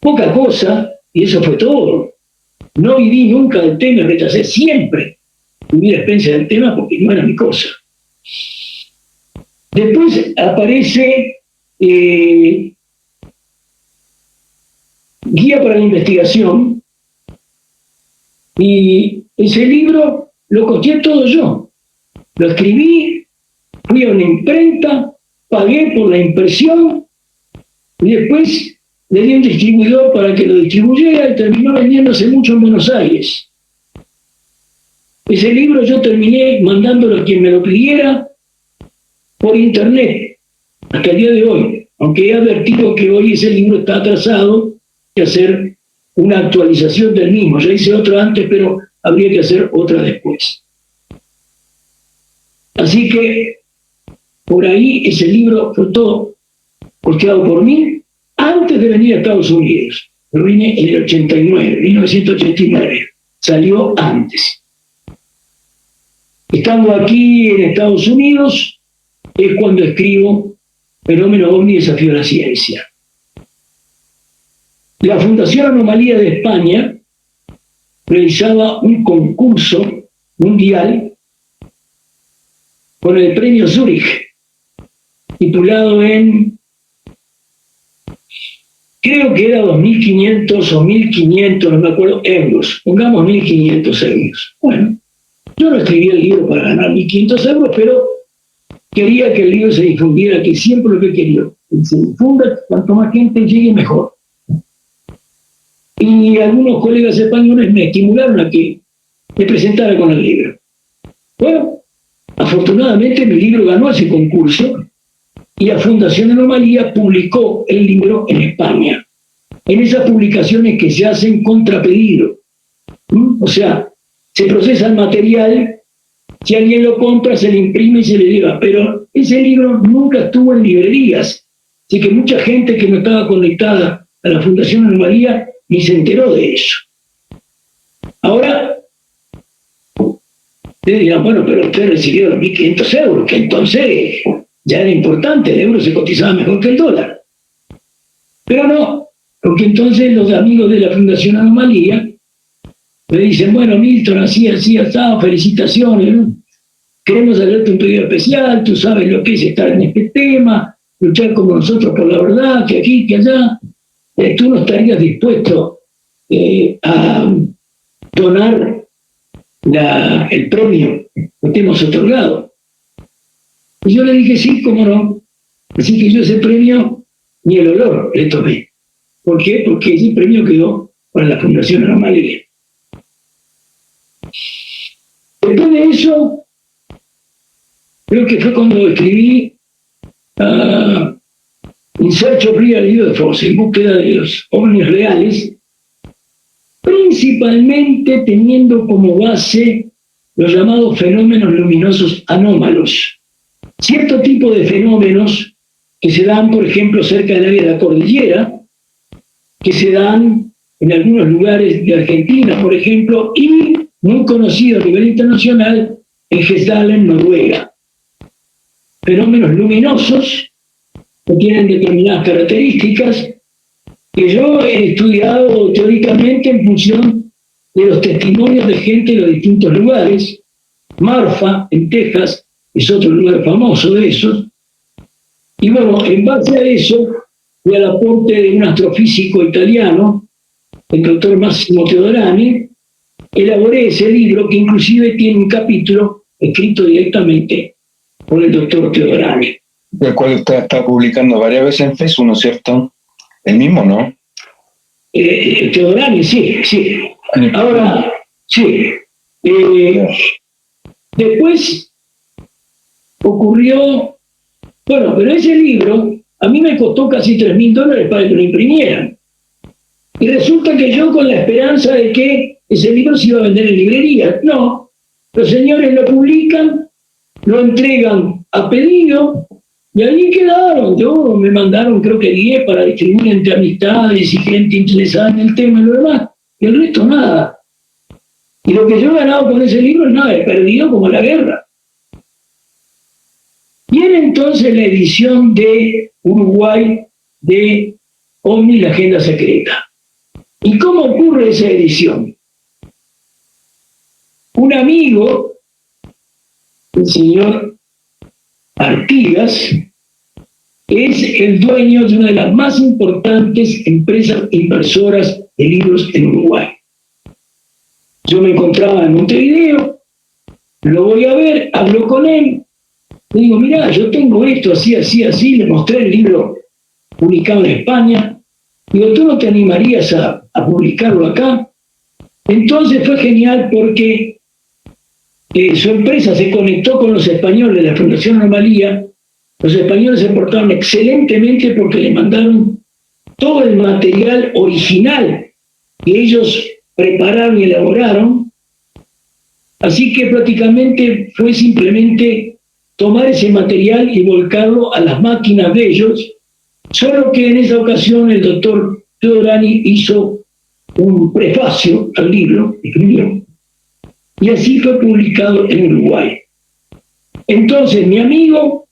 Poca cosa, y eso fue todo. No viví nunca del tema, rechacé siempre viví la experiencia del tema porque no era mi cosa. Después aparece Guía para la Investigación, y ese libro lo costeé todo yo. Lo escribí, fui a una imprenta, pagué por la impresión y después le di a un distribuidor para que lo distribuyera y terminó vendiéndose mucho en Buenos Aires. Ese libro yo terminé mandándolo a quien me lo pidiera por internet, hasta el día de hoy, aunque he advertido que hoy ese libro está atrasado, hay que hacer una actualización del mismo. Ya hice otra antes, pero habría que hacer otra después. Así que por ahí ese libro fue todo costeado por mí antes de venir a Estados Unidos. Lo vine en el 89, 1989. Salió antes. Estando aquí en Estados Unidos es cuando escribo Fenómeno OVNI, Desafío a la Ciencia. La Fundación Anomalía de España realizaba un concurso mundial con el premio Zúrich, titulado en, creo que era 2.500 o 1.500, no me acuerdo, euros. Pongamos 1.500 euros. Bueno, yo no escribí el libro para ganar 1.500 euros, pero quería que el libro se difundiera, que siempre lo que quería. Que se difunda, cuanto más gente llegue, mejor. Y algunos colegas españoles me estimularon a que me presentara con el libro. Bueno, afortunadamente mi libro ganó ese concurso y la Fundación Anomalía publicó el libro en España, en esas publicaciones que se hacen contra pedido. O sea, se procesa el material Si alguien lo compra, se le imprime y se le lleva. Pero ese libro nunca estuvo en librerías. Así que mucha gente que no estaba conectada a la Fundación Anomalía ni se enteró de eso. Ahora, ustedes dirán, bueno, pero usted recibió los 1.500 euros, que entonces ya era importante, el euro se cotizaba mejor que el dólar. Pero no, porque entonces los amigos de la Fundación Anomalía me dicen, bueno, Milton, así, asado, felicitaciones, ¿no? Queremos hacerte un pedido especial, tú sabes lo que es estar en este tema, luchar como nosotros por la verdad, que aquí, que allá. ¿Tú no estarías dispuesto a donar el premio que te hemos otorgado? Y yo le dije, sí, cómo no. Así que yo ese premio ni el olor le tomé. ¿Por qué? Porque ese premio quedó para la Fundación Anomalía. Después de eso, creo que fue cuando escribí In Search of Real UFOs, en búsqueda de los ovnis reales, principalmente teniendo como base los llamados fenómenos luminosos anómalos. Cierto tipo de fenómenos que se dan, por ejemplo, cerca del área de la cordillera, que se dan en algunos lugares de Argentina, por ejemplo, y muy conocido a nivel internacional en Gjesdalen, Noruega. Fenómenos luminosos que tienen determinadas características que yo he estudiado teóricamente en función de los testimonios de gente de los distintos lugares. Marfa, en Texas, es otro lugar famoso de esos. Y bueno, en base a eso, y al aporte de un astrofísico italiano, el doctor Massimo Teodorani, elaboré ese libro que inclusive tiene un capítulo escrito directamente por el doctor Teodorani. El cual usted está publicando varias veces en Facebook, ¿no es cierto? El mismo, ¿no? Teodorani, sí. Ahora, sí. Después ocurrió, bueno, pero ese libro a mí me costó casi $3.000 para que lo imprimieran. Y resulta que yo con la esperanza de que ese libro se iba a vender en librerías. No, los señores lo publican, lo entregan a pedido, y allí quedaron. Yo me mandaron creo que 10 para distribuir entre amistades y gente interesada en el tema y lo demás, y el resto nada. Y lo que yo he ganado con ese libro es nada, he perdido como la guerra. Viene entonces la edición de Uruguay de OVNI, la agenda secreta. ¿Y cómo ocurre esa edición? Un amigo, el señor Artigas, es el dueño de una de las más importantes empresas impresoras de libros en Uruguay. Yo me encontraba en Montevideo, lo voy a ver, hablo con él, le digo, mirá, yo tengo esto, así, le mostré el libro publicado en España, digo, ¿tú no te animarías a publicarlo acá? Entonces fue genial porque su empresa se conectó con los españoles de la Fundación Anomalía. Los españoles se portaron excelentemente porque le mandaron todo el material original que ellos prepararon y elaboraron. Así que prácticamente fue simplemente tomar ese material y volcarlo a las máquinas de ellos, solo que en esa ocasión el doctor Teodorani hizo un prefacio al libro, escribió, y así fue publicado en Uruguay. Entonces mi amigo,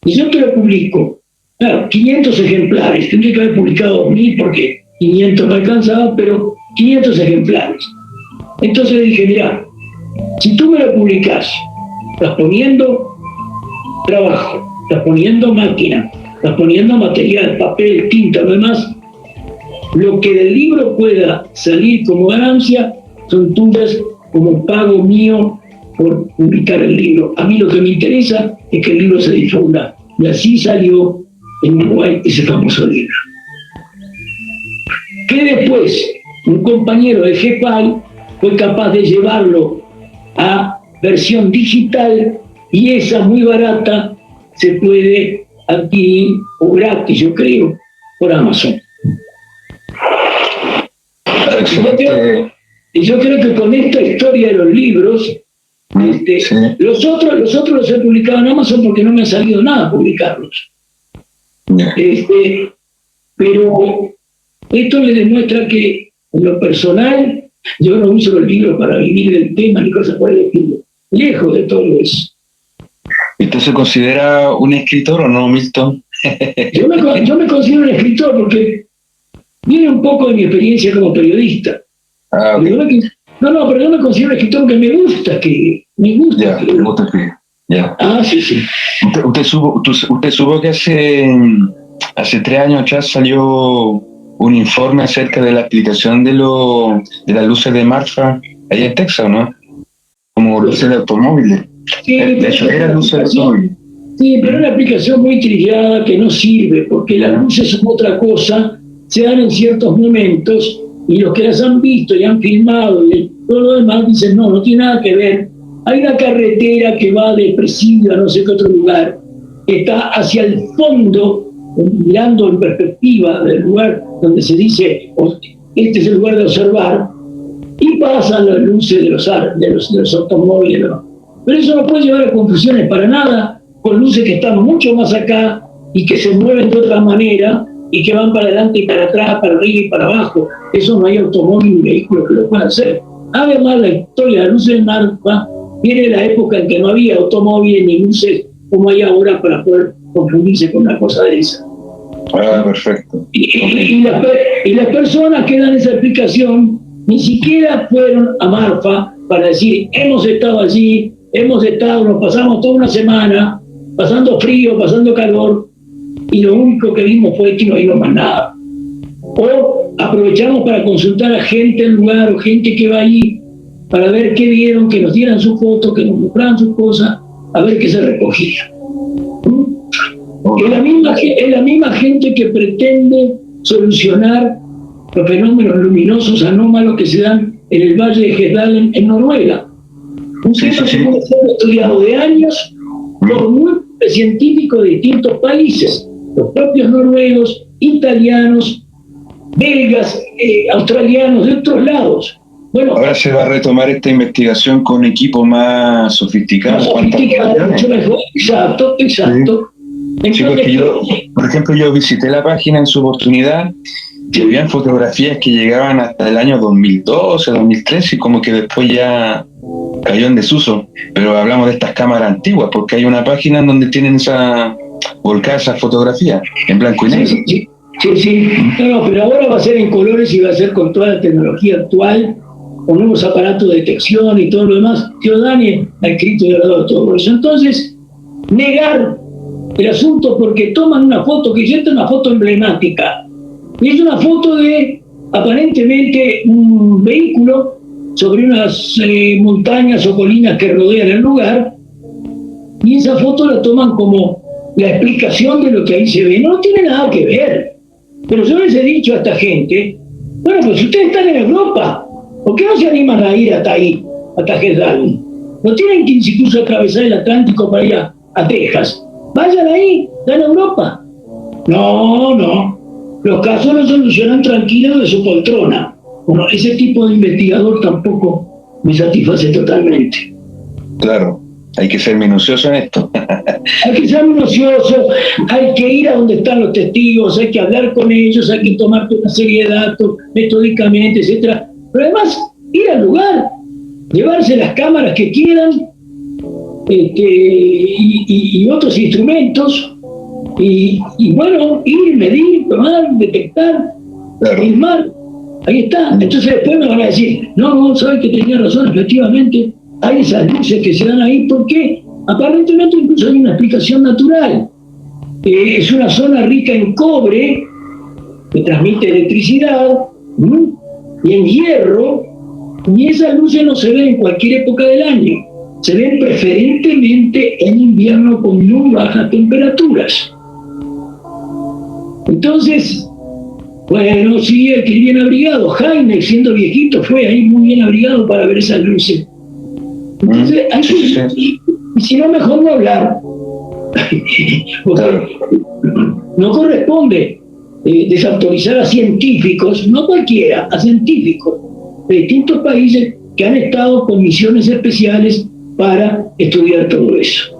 y yo te lo publico, claro, 500 ejemplares, tendría que haber publicado 1.000 porque 500 no alcanzaba, pero 500 ejemplares. Entonces le dije, mira, si tú me lo publicas, estás poniendo trabajo, estás poniendo máquina, estás poniendo material, papel, tinta, lo demás, lo que del libro pueda salir como ganancia son tuyas como pago mío por publicar el libro. A mí lo que me interesa es que el libro se difunda. Y así salió en Uruguay ese famoso libro. Que después un compañero de GEPAL fue capaz de llevarlo a versión digital y esa muy barata se puede adquirir o gratis, yo creo, por Amazon. Y yo creo que con esta historia de los libros Sí. Los otros los he publicado en Amazon porque no me ha salido nada publicarlos. Ya. Pero esto le demuestra que en lo personal yo no uso los libros para vivir del tema ni cosas por el estilo. Lejos de todo eso. ¿Usted se considera un escritor o no, Milton? Yo me considero un escritor porque viene un poco de mi experiencia como periodista. Ah, okay. Pero yo me considero un escritor que me gusta escribir. Me gusta Ya, escribir. me gusta escribir. Ya. Ah, sí. Usted supo que hace 3 años atrás salió un informe acerca de la aplicación de las luces de Marfa allá en Texas, ¿no? Como luces de automóviles. Sí, De hecho, era luces de automóviles. Sí, pero es una aplicación muy trillada que no sirve, porque las luces son otra cosa, se dan en ciertos momentos, y los que las han visto y han filmado y todo lo demás dicen, no tiene nada que ver. Hay una carretera que va de Presidio a no sé qué otro lugar, que está hacia el fondo, mirando en perspectiva del lugar donde se dice, este es el lugar de observar, y pasan las luces de los automóviles. ¿No? Pero eso no puede llevar a confusiones para nada, con luces que están mucho más acá y que se mueven de otra manera y que van para adelante y para atrás, para arriba y para abajo. Eso no hay automóvil ni vehículo que lo pueda hacer. Además, la historia de las luces de Marfa viene de la época en que no había automóviles ni luces como hay ahora para poder confundirse con una cosa de esa. Ah, perfecto. Y las personas que dan esa explicación ni siquiera fueron a Marfa para decir, hemos estado allí, nos pasamos toda una semana, pasando frío, pasando calor, y lo único que vimos fue que no vimos más nada. O aprovechamos para consultar a gente del lugar o gente que va allí para ver qué vieron, que nos dieran sus fotos, que nos mostraran sus cosas, a ver qué se recogía. Es la misma gente que pretende solucionar los fenómenos luminosos anómalos que se dan en el Valle de Gedalen en Noruega. Un centro que puede ser estudiado de años por múltiples científicos de distintos países, los propios noruegos, italianos, belgas, australianos, de otros lados. Bueno, ahora se va a retomar esta investigación con equipos más sofisticados. Mucho mejor. Exacto. Sí, porque yo, por ejemplo, yo visité la página en su oportunidad y habían fotografías que llegaban hasta el año 2012, 2013 y como que después ya cayó en desuso. Pero hablamos de estas cámaras antiguas porque hay una página en donde tienen volcada esas fotografías en blanco y negro. Sí. No, pero ahora va a ser en colores y va a ser con toda la tecnología actual, con nuevos aparatos de detección y todo lo demás. Tío Dani ha escrito y hablado de todo eso. Entonces, negar el asunto porque toman una foto, que ya es una foto emblemática, y es una foto de, aparentemente, un vehículo sobre unas montañas o colinas que rodean el lugar, y esa foto la toman como la explicación de lo que ahí se ve. No tiene nada que ver. Pero yo les he dicho a esta gente, bueno, pues ustedes están en Europa, ¿por qué no se animan a ir hasta ahí, hasta Gedalen? No tienen que incluso atravesar el Atlántico para ir a Texas. Vayan ahí, están en Europa. No. Los casos los solucionan tranquilos de su poltrona. Bueno, ese tipo de investigador tampoco me satisface totalmente. Claro, hay que ser minucioso en esto. Hay que ser minucioso, hay que ir a donde están los testigos, hay que hablar con ellos, hay que tomar una serie de datos metódicamente, etcétera. Pero además, ir al lugar, llevarse las cámaras que quieran y otros instrumentos, y bueno, ir, medir, tomar, detectar, filmar. Ahí está. Entonces después me van a decir, no, sabes que tenía razón, efectivamente, hay esas luces que se dan ahí, porque aparentemente incluso hay una explicación natural. Es una zona rica en cobre, que transmite electricidad, y en hierro, y esas luces no se ven en cualquier época del año, se ven preferentemente en invierno con muy bajas temperaturas. Entonces, bueno, sí, hay que ir bien abrigado. Jaime, siendo viejito, fue ahí muy bien abrigado para ver esas luces. Entonces, y si no, mejor no hablar. Porque no corresponde desautorizar a científicos, no cualquiera, a científicos de distintos países que han estado con misiones especiales para estudiar todo eso.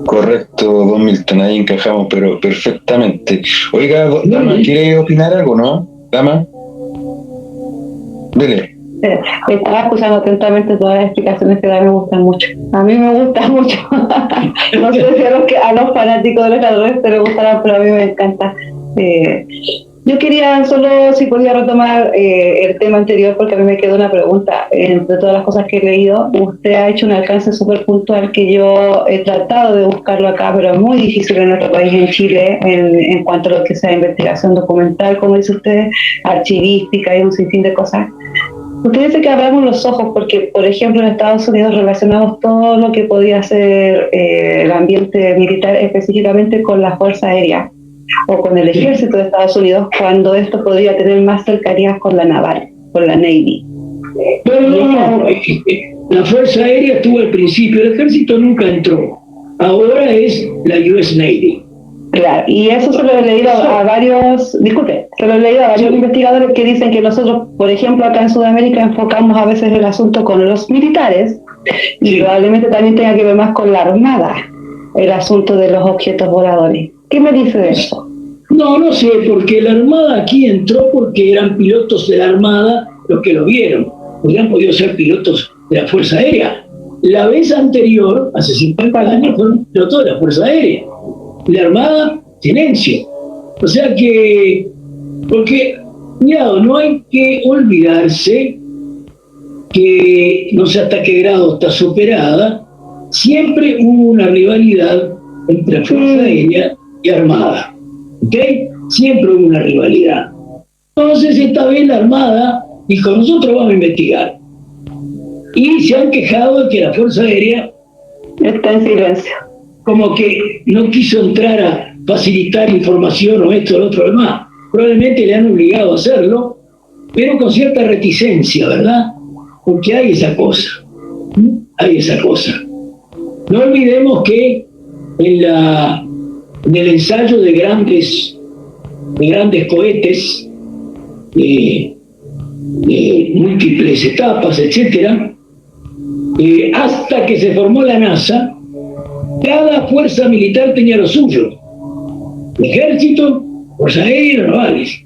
Correcto, don Milton, ahí encajamos, pero perfectamente. Oiga, Dama, ¿quiere opinar algo, no? Dama. Dele. Estaba escuchando atentamente todas las explicaciones que me gustan mucho. A mí me gusta mucho. No sé si a los fanáticos de los extraterrestres les gustará, pero a mí me encanta. Yo quería solo, si podía retomar el tema anterior, porque a mí me quedó una pregunta. Entre todas las cosas que he leído, usted ha hecho un alcance súper puntual que yo he tratado de buscarlo acá, pero es muy difícil en nuestro país, en Chile, en cuanto a lo que sea investigación documental, como dice usted, archivística y un sinfín de cosas. Usted dice que abramos los ojos porque, por ejemplo, en Estados Unidos relacionamos todo lo que podía ser el ambiente militar específicamente con la Fuerza Aérea o con el Ejército de Estados Unidos, cuando esto podría tener más cercanías con la naval, con la Navy. No. La Fuerza Aérea estuvo al principio, el Ejército nunca entró. Ahora es la US Navy. Claro, y eso se lo he leído a varios, investigadores que dicen que nosotros, por ejemplo, acá en Sudamérica enfocamos a veces el asunto con los militares y probablemente también tenga que ver más con la Armada, el asunto de los objetos voladores. ¿Qué me dice de eso? No sé, porque la Armada aquí entró porque eran pilotos de la Armada los que lo vieron. Hubieran podido ser pilotos de la Fuerza Aérea. La vez anterior, hace 50 años, fueron pilotos de la Fuerza Aérea. La Armada, silencio. O sea que, porque, cuidado, no hay que olvidarse que, no sé hasta qué grado está superada, siempre hubo una rivalidad entre Fuerza Aérea y Armada. ¿Ok? Siempre hubo una rivalidad. Entonces, esta vez la Armada dijo, nosotros vamos a investigar. Y se han quejado de que la Fuerza Aérea está en silencio. Como que no quiso entrar a facilitar información o esto o lo otro demás. Probablemente le han obligado a hacerlo, pero con cierta reticencia, ¿verdad? Porque hay esa cosa. Hay esa cosa. No olvidemos que en el ensayo de grandes cohetes, de múltiples etapas, etcétera, hasta que se formó la NASA, cada fuerza militar tenía lo suyo. Ejército, Fuerza Aérea y navales.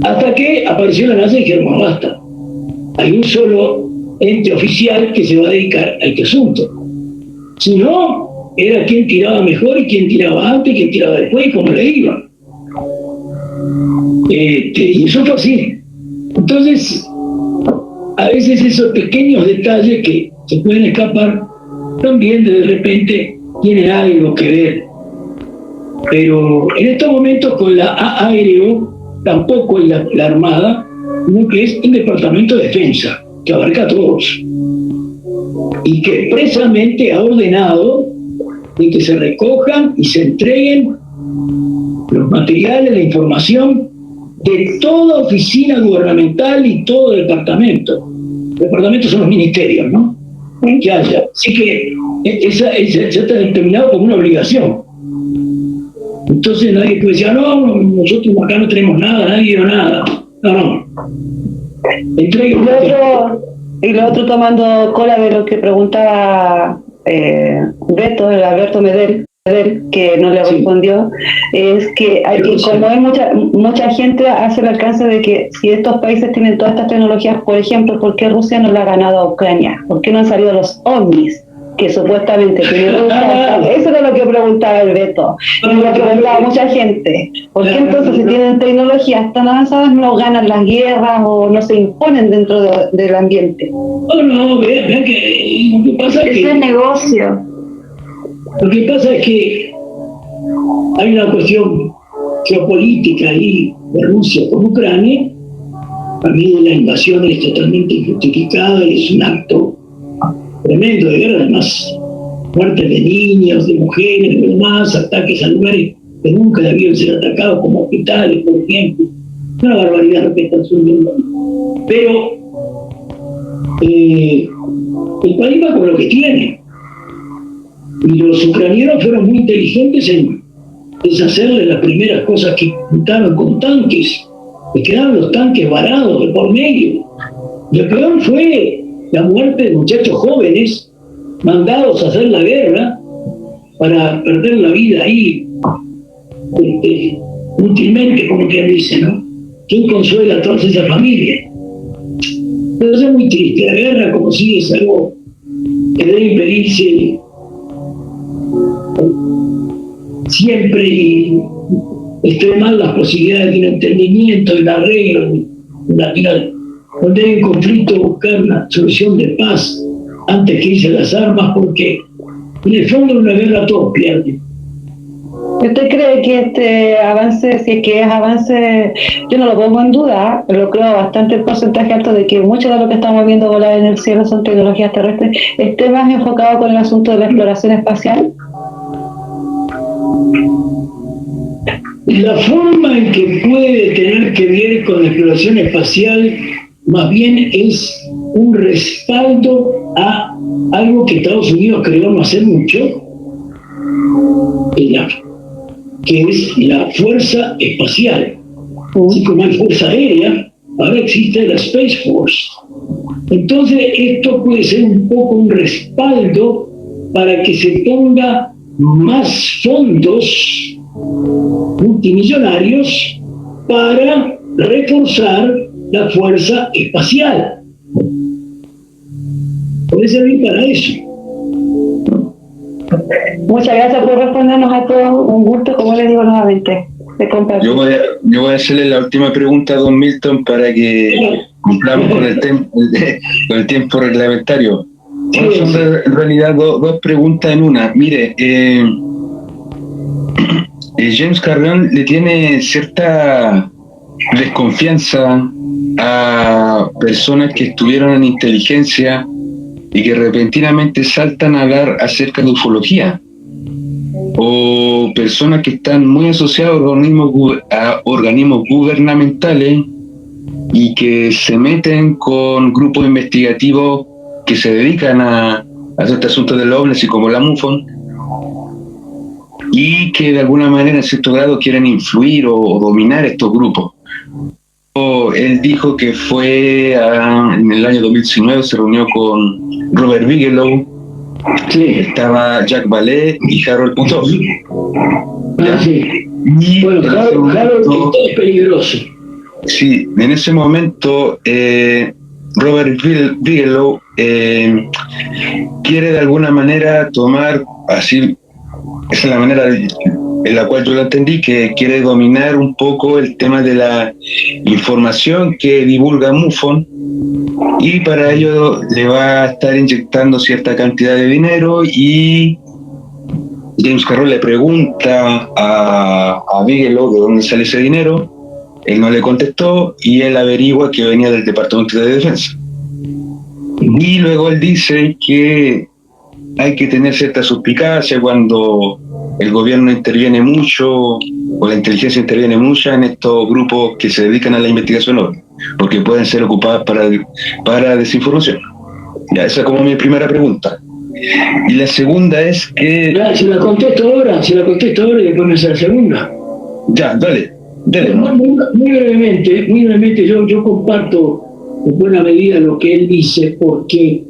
Hasta que apareció la NASA y dijeron, bueno, basta. Hay un solo ente oficial que se va a dedicar a este asunto. Si no, era quien tiraba mejor y quien tiraba antes y quien tiraba después y cómo le iba. Y eso fue así. Entonces, a veces esos pequeños detalles que se pueden escapar también de repente tienen algo que ver. Pero en estos momentos con la ARO tampoco es la Armada, sino que es el Departamento de Defensa, que abarca a todos. Y que expresamente ha ordenado de que se recojan y se entreguen los materiales, la información de toda oficina gubernamental y todo departamento. Departamentos son los ministerios, ¿no? Que haya. Así que esa está determinado como una obligación. Entonces nadie puede decir, no, nosotros acá no tenemos nada, nadie dio nada. No. Y lo otro tomando cola de lo que preguntaba Beto, el Alberto Medel, que no le respondió, es que como hay mucha gente hace el alcance de que si estos países tienen todas estas tecnologías, por ejemplo, ¿por qué Rusia no le ha ganado a Ucrania? ¿Por qué no han salido los ovnis que supuestamente tiene Rusia? Eso era lo que preguntaba el Beto, y lo que preguntaba mucha gente. ¿Por qué entonces si tienen tecnologías tan avanzadas no ganan las guerras o no se imponen dentro del ambiente? No, vean que lo que pasa es que... Ese negocio. Lo que pasa es que hay una cuestión geopolítica ahí de Rusia con Ucrania. Para mí la invasión es totalmente injustificada y es un acto tremendo de guerra, además muertes de niños, de mujeres, de demás, ataques a lugares que nunca debían ser atacados, como hospitales, por ejemplo. Una barbaridad lo que está sucediendo. Pero el país va con lo que tiene. Y los ucranianos fueron muy inteligentes en deshacerle las primeras cosas que juntaron con tanques. Les quedaron los tanques varados de por medio. Lo peor fue la muerte de muchachos jóvenes mandados a hacer la guerra para perder la vida ahí, útilmente, como quien dice, ¿no? ¿Quién consuela a todas esas familias? Entonces es muy triste. La guerra, como si es algo que debe impedirse siempre y extremar las posibilidades de un entendimiento, de un arreglo, donde hay un conflicto, buscar una solución de paz antes que irse a las armas, porque en el fondo de una guerra todos pierden. ¿Usted cree que este avance, si es que es avance, yo no lo pongo en duda, pero creo bastante el porcentaje alto de que mucho de lo que estamos viendo volar en el cielo son tecnologías terrestres, esté más enfocado con el asunto de la exploración espacial? La forma en que puede tener que ver con la exploración espacial más bien es un respaldo a algo que Estados Unidos creó no hace mucho, que es la fuerza espacial. Así como hay fuerza aérea, ahora existe la Space Force. Entonces esto puede ser un poco un respaldo para que se ponga más fondos multimillonarios para reforzar la fuerza espacial. Puede servir para eso. Muchas gracias por respondernos a todos. Un gusto, como les digo nuevamente, de compartir. Yo voy a hacerle la última pregunta a don Milton para que cumplamos con el tiempo reglamentario. Son en realidad dos preguntas en una. Mire, James Carrión le tiene cierta desconfianza a personas que estuvieron en inteligencia y que repentinamente saltan a hablar acerca de ufología, o personas que están muy asociadas a organismos gubernamentales y que se meten con grupos investigativos que se dedican a este asunto del ovnis y como la MUFON, y que de alguna manera en cierto grado quieren influir o dominar estos grupos. Él dijo que fue en el año 2019, se reunió con Robert Bigelow, estaba Jack Vallée y Harold Puthoff. Y bueno, Harold es peligroso. Sí, en ese momento Robert Bigelow quiere de alguna manera tomar, así, esa es la manera en la cual yo lo entendí, que quiere dominar un poco el tema de la información que divulga MUFON, y para ello le va a estar inyectando cierta cantidad de dinero, y James Carroll le pregunta a Bigelow de dónde sale ese dinero. Él no le contestó y él averigua que venía del Departamento de Defensa. Y luego él dice que hay que tener cierta suspicacia cuando el gobierno interviene mucho o la inteligencia interviene mucho en estos grupos que se dedican a la investigación, porque pueden ser ocupadas para desinformación. Ya, esa es como mi primera pregunta. Y la segunda es que... Si la contesto ahora y después me hace la segunda. Ya, dale. Muy brevemente, yo comparto en buena medida lo que él dice, porque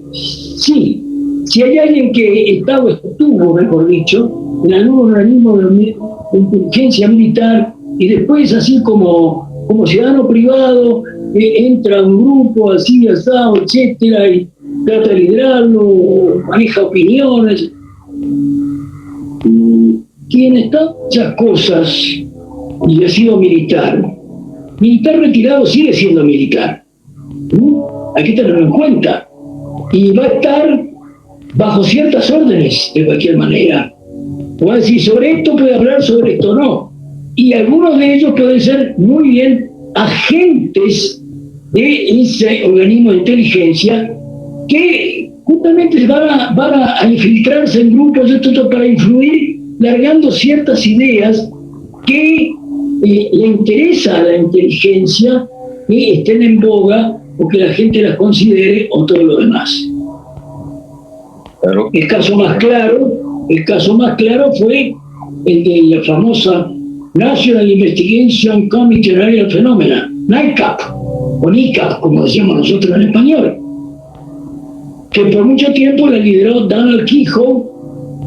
sí, si hay alguien que estuvo, mejor dicho, en algún organismo de inteligencia militar y después, así como ciudadano privado, entra a un grupo así, asado, etcétera, y trata de liderarlo, maneja opiniones. Quien está en muchas cosas y ha sido militar retirado sigue siendo militar. Hay que tenerlo en cuenta. Y va a estar bajo ciertas órdenes, de cualquier manera. Puede decir, sobre esto puede hablar, sobre esto no. Y algunos de ellos pueden ser muy bien agentes de ese organismo de inteligencia que justamente van a infiltrarse en grupos para influir, largando ciertas ideas que le interesa a la inteligencia que estén en boga o que la gente las considere o todo lo demás. Claro. El caso más claro fue el de la famosa National Investigation Committee on Aerial Phenomena, NICAP, o NICAP, como decíamos nosotros en español, que por mucho tiempo la lideró Donald Keyhoe,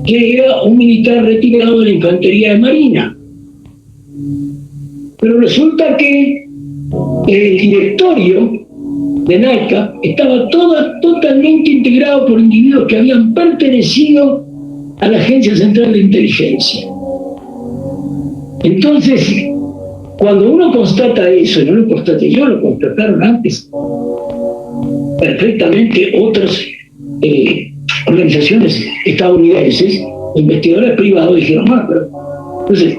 que era un militar retirado de la Infantería de Marina. Pero resulta que el directorio de NICAP estaba totalmente integrado por individuos que habían pertenecido a la Agencia Central de Inteligencia. Entonces, cuando uno constata eso, no lo constaté yo, lo constataron antes perfectamente otras organizaciones estadounidenses, investigadores privados, dijeron, pero entonces,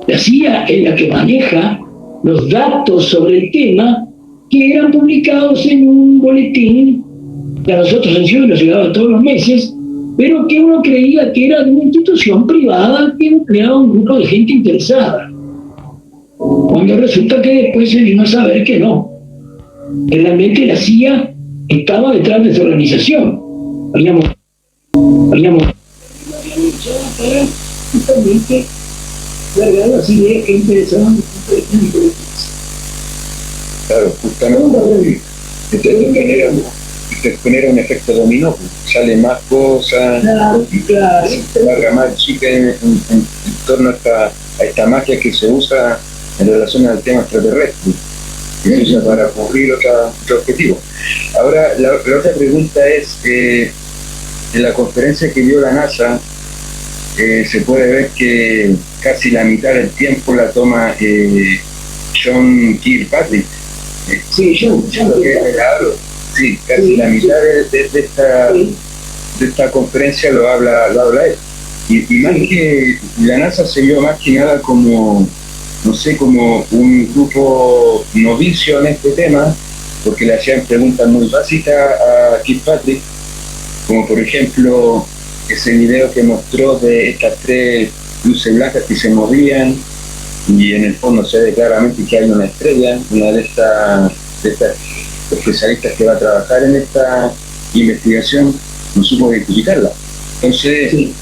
la CIA es la que maneja los datos sobre el tema que eran publicados en un boletín que a nosotros en Ciudad nos llegaba todos los meses, pero que uno creía que era de una institución privada que empleaba un grupo de gente interesada. Cuando resulta que después se vino a saber que no. Realmente la CIA estaba detrás de esa organización. Habíamos justamente largado las ideas que interesaban a Claro, justamente te genera un efecto dominó, pues, sale más cosas, se larga más chica en torno a esta magia que se usa en relación al tema extraterrestre, que se usa para cubrir otro objetivo. Ahora, la otra pregunta es, en la conferencia que dio la NASA, se puede ver que casi la mitad del tiempo la toma John Kirkpatrick. Sí, John sí, casi la mitad de esta conferencia lo habla él. Y más que la NASA se vio más que nada como, no sé, como un grupo novicio en este tema, porque le hacían preguntas muy básicas a Kirkpatrick, como por ejemplo ese video que mostró de estas 3 luces blancas que se movían, y en el fondo se ve claramente que hay una estrella, una de estas especialistas que va a trabajar en esta investigación no supo identificarla. Entonces, sí,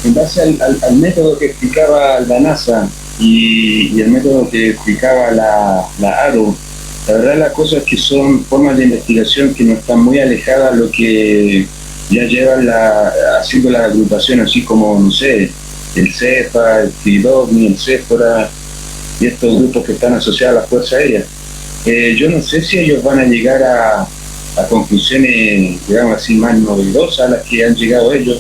en base al método que explicaba la NASA y el método que explicaba la ARO, la verdad las cosas que son formas de investigación que no están muy alejadas a lo que ya llevan haciendo las agrupaciones, así como, no sé, el CEPA, el TIDOVNI, el CEFORA y estos grupos que están asociados a la Fuerza Aérea. Yo no sé si ellos van a llegar a conclusiones, digamos así, más novedosas a las que han llegado ellos.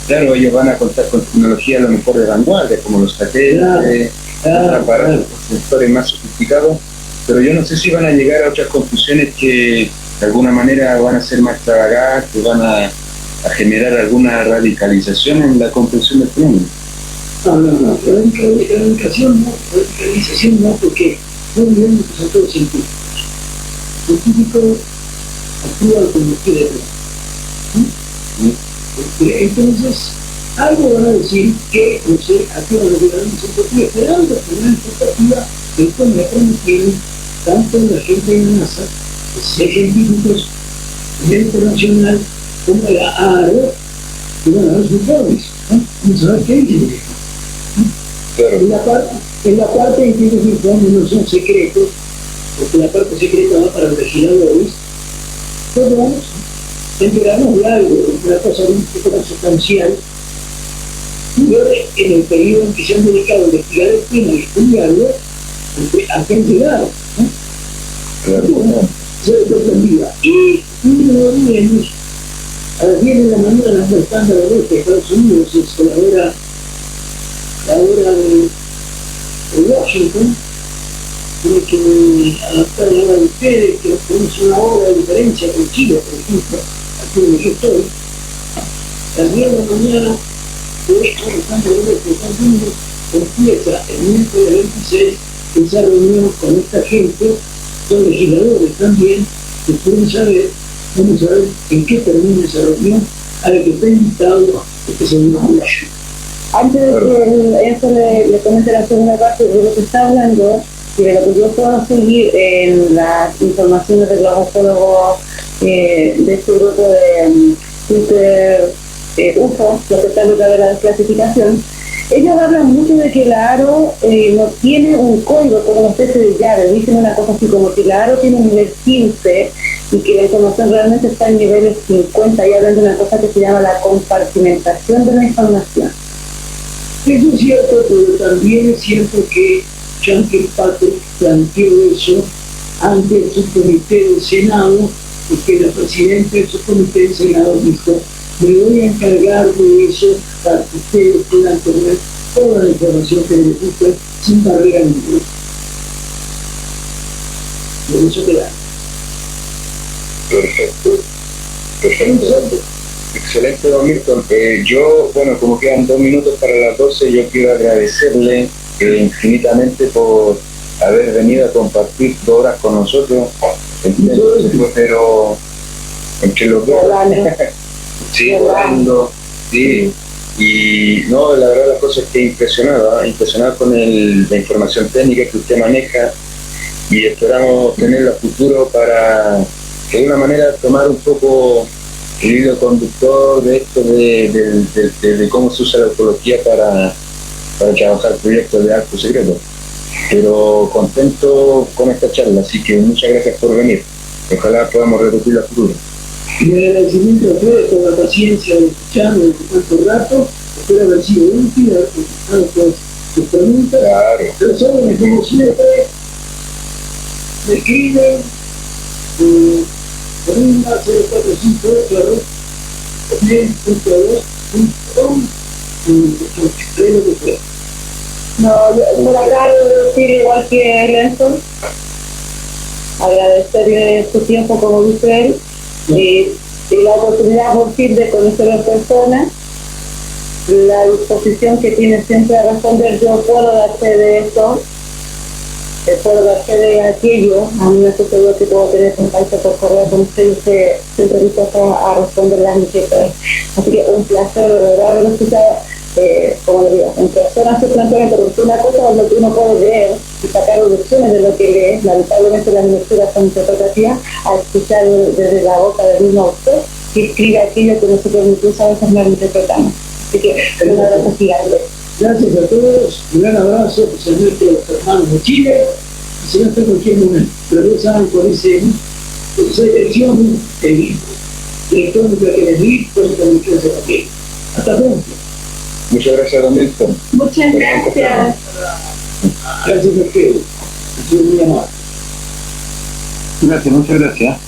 Claro, ellos van a contar con tecnología a lo mejor de vanguardia, como los satélites, aparatos, sensores más sofisticados, pero yo no sé si van a llegar a otras conclusiones que de alguna manera van a ser más extravagantes, van a generar alguna radicalización en la comprensión del fenómeno. No, radicalización no, porque no vivimos que son todos científicos. Científicos actúan como quiere. Entonces, algo van a decir que, no sé, actúan los ciudadanos, porque esperando tener una expectativa que esto me permitió tanto la gente de la NASA, ser científicos a nivel internacional, como la ARO, que van a dar sus informes. Vamos a ver qué dicen. En la parte en que los informes no son secretos, porque la parte secreta va para los legisladores, pues vamos a enterarnos de algo, de una cosa un poco más sustancial. Y ahora, en el periodo en que se han dedicado a investigar el tema y estudiarlo, ¿a qué han llegado? Se sorprendida. Y uno de ellos, a las 10 de la mañana, el escándalo de Estados Unidos es la hora de Washington, tiene que adaptar la hora de ustedes, que tenemos una hora de diferencia con Chile, por ejemplo, aquí donde yo estoy. A las 10 de la mañana, el escándalo de Estados Unidos empieza el miércoles 26 esa reunión con esta gente, son legisladores también, que quieren saber, vamos a ver en qué termina esa reunión, a la que está invitado este señor Bush. Antes de que eso le comente la segunda parte de lo que está hablando, y de lo que yo puedo seguir en las informaciones de los ufólogos de este grupo de Twitter UFO, lo que está detrás de la desclasificación, ellos hablan mucho de que la ARO no tiene un código como una especie de llave. Dicen una cosa así como que la ARO tiene un nivel 15 y que la información realmente está en niveles 50 y hablan de una cosa que se llama la compartimentación de la información. Eso es cierto, pero también es cierto que Jean Kirkpatrick planteó eso ante el subcomité del Senado, y que la presidenta del subcomité del Senado dijo: me voy a encargar de eso para que ustedes puedan tener toda la información que les guste sin barrera ninguna. Por eso queda. Perfecto. Excelente, don Milton. Yo, bueno, como quedan 2 minutos para las 12, yo quiero agradecerle infinitamente por haber venido a compartir 2 horas con nosotros. Pero entre los dos, sí, volando, sí. Y no, la verdad, la cosa es que impresionado con la información técnica que usted maneja, y esperamos tenerlo a futuro para de alguna manera tomar un poco el hilo conductor de esto de cómo se usa la ufología para trabajar proyectos de alto secreto. Pero contento con esta charla, así que muchas gracias por venir. Ojalá podamos repetirla a futuro. Y el agradecimiento a ustedes por la paciencia de escucharme durante tanto rato. Espero haber sido útil, haber contestado todas sus preguntas. Claro. Los jóvenes, como siempre, me escriben por una 0458@.2.com lo que sea. No, yo por acá debo decir igual que Lenson, agradecerle su tiempo, como dice él, y la oportunidad por fin de conocer a personas, la disposición que tiene siempre a responder. Yo puedo darte de esto, puedo darte de aquello. A mí me sucedió que puedo tener contacto por correo con usted y usted siempre dispuesta a responder las inquietudes. Así que un placer, de verdad, haberlo escuchado. Como le digo, en persona se plantea, porque una cosa es lo que uno puede leer y sacar deducciones de lo que lee. Lamentablemente las lecturas son interpretativas, a escuchar desde la boca del mismo autor que escribe aquello que nosotros incluso a veces no lo interpretamos. Así que un abrazo gigante. Gracias a todos, un gran abrazo, pues a nuestros hermanos de Chile, y se nos en cualquier momento. Pero ya saben por esa dirección electrónica que les di, pues también quiero hacer aquí. Hasta pronto. Muchas gracias, don Milton. Muchas gracias. Gracias a ustedes. Ha sido muy amable. Gracias, muchas gracias.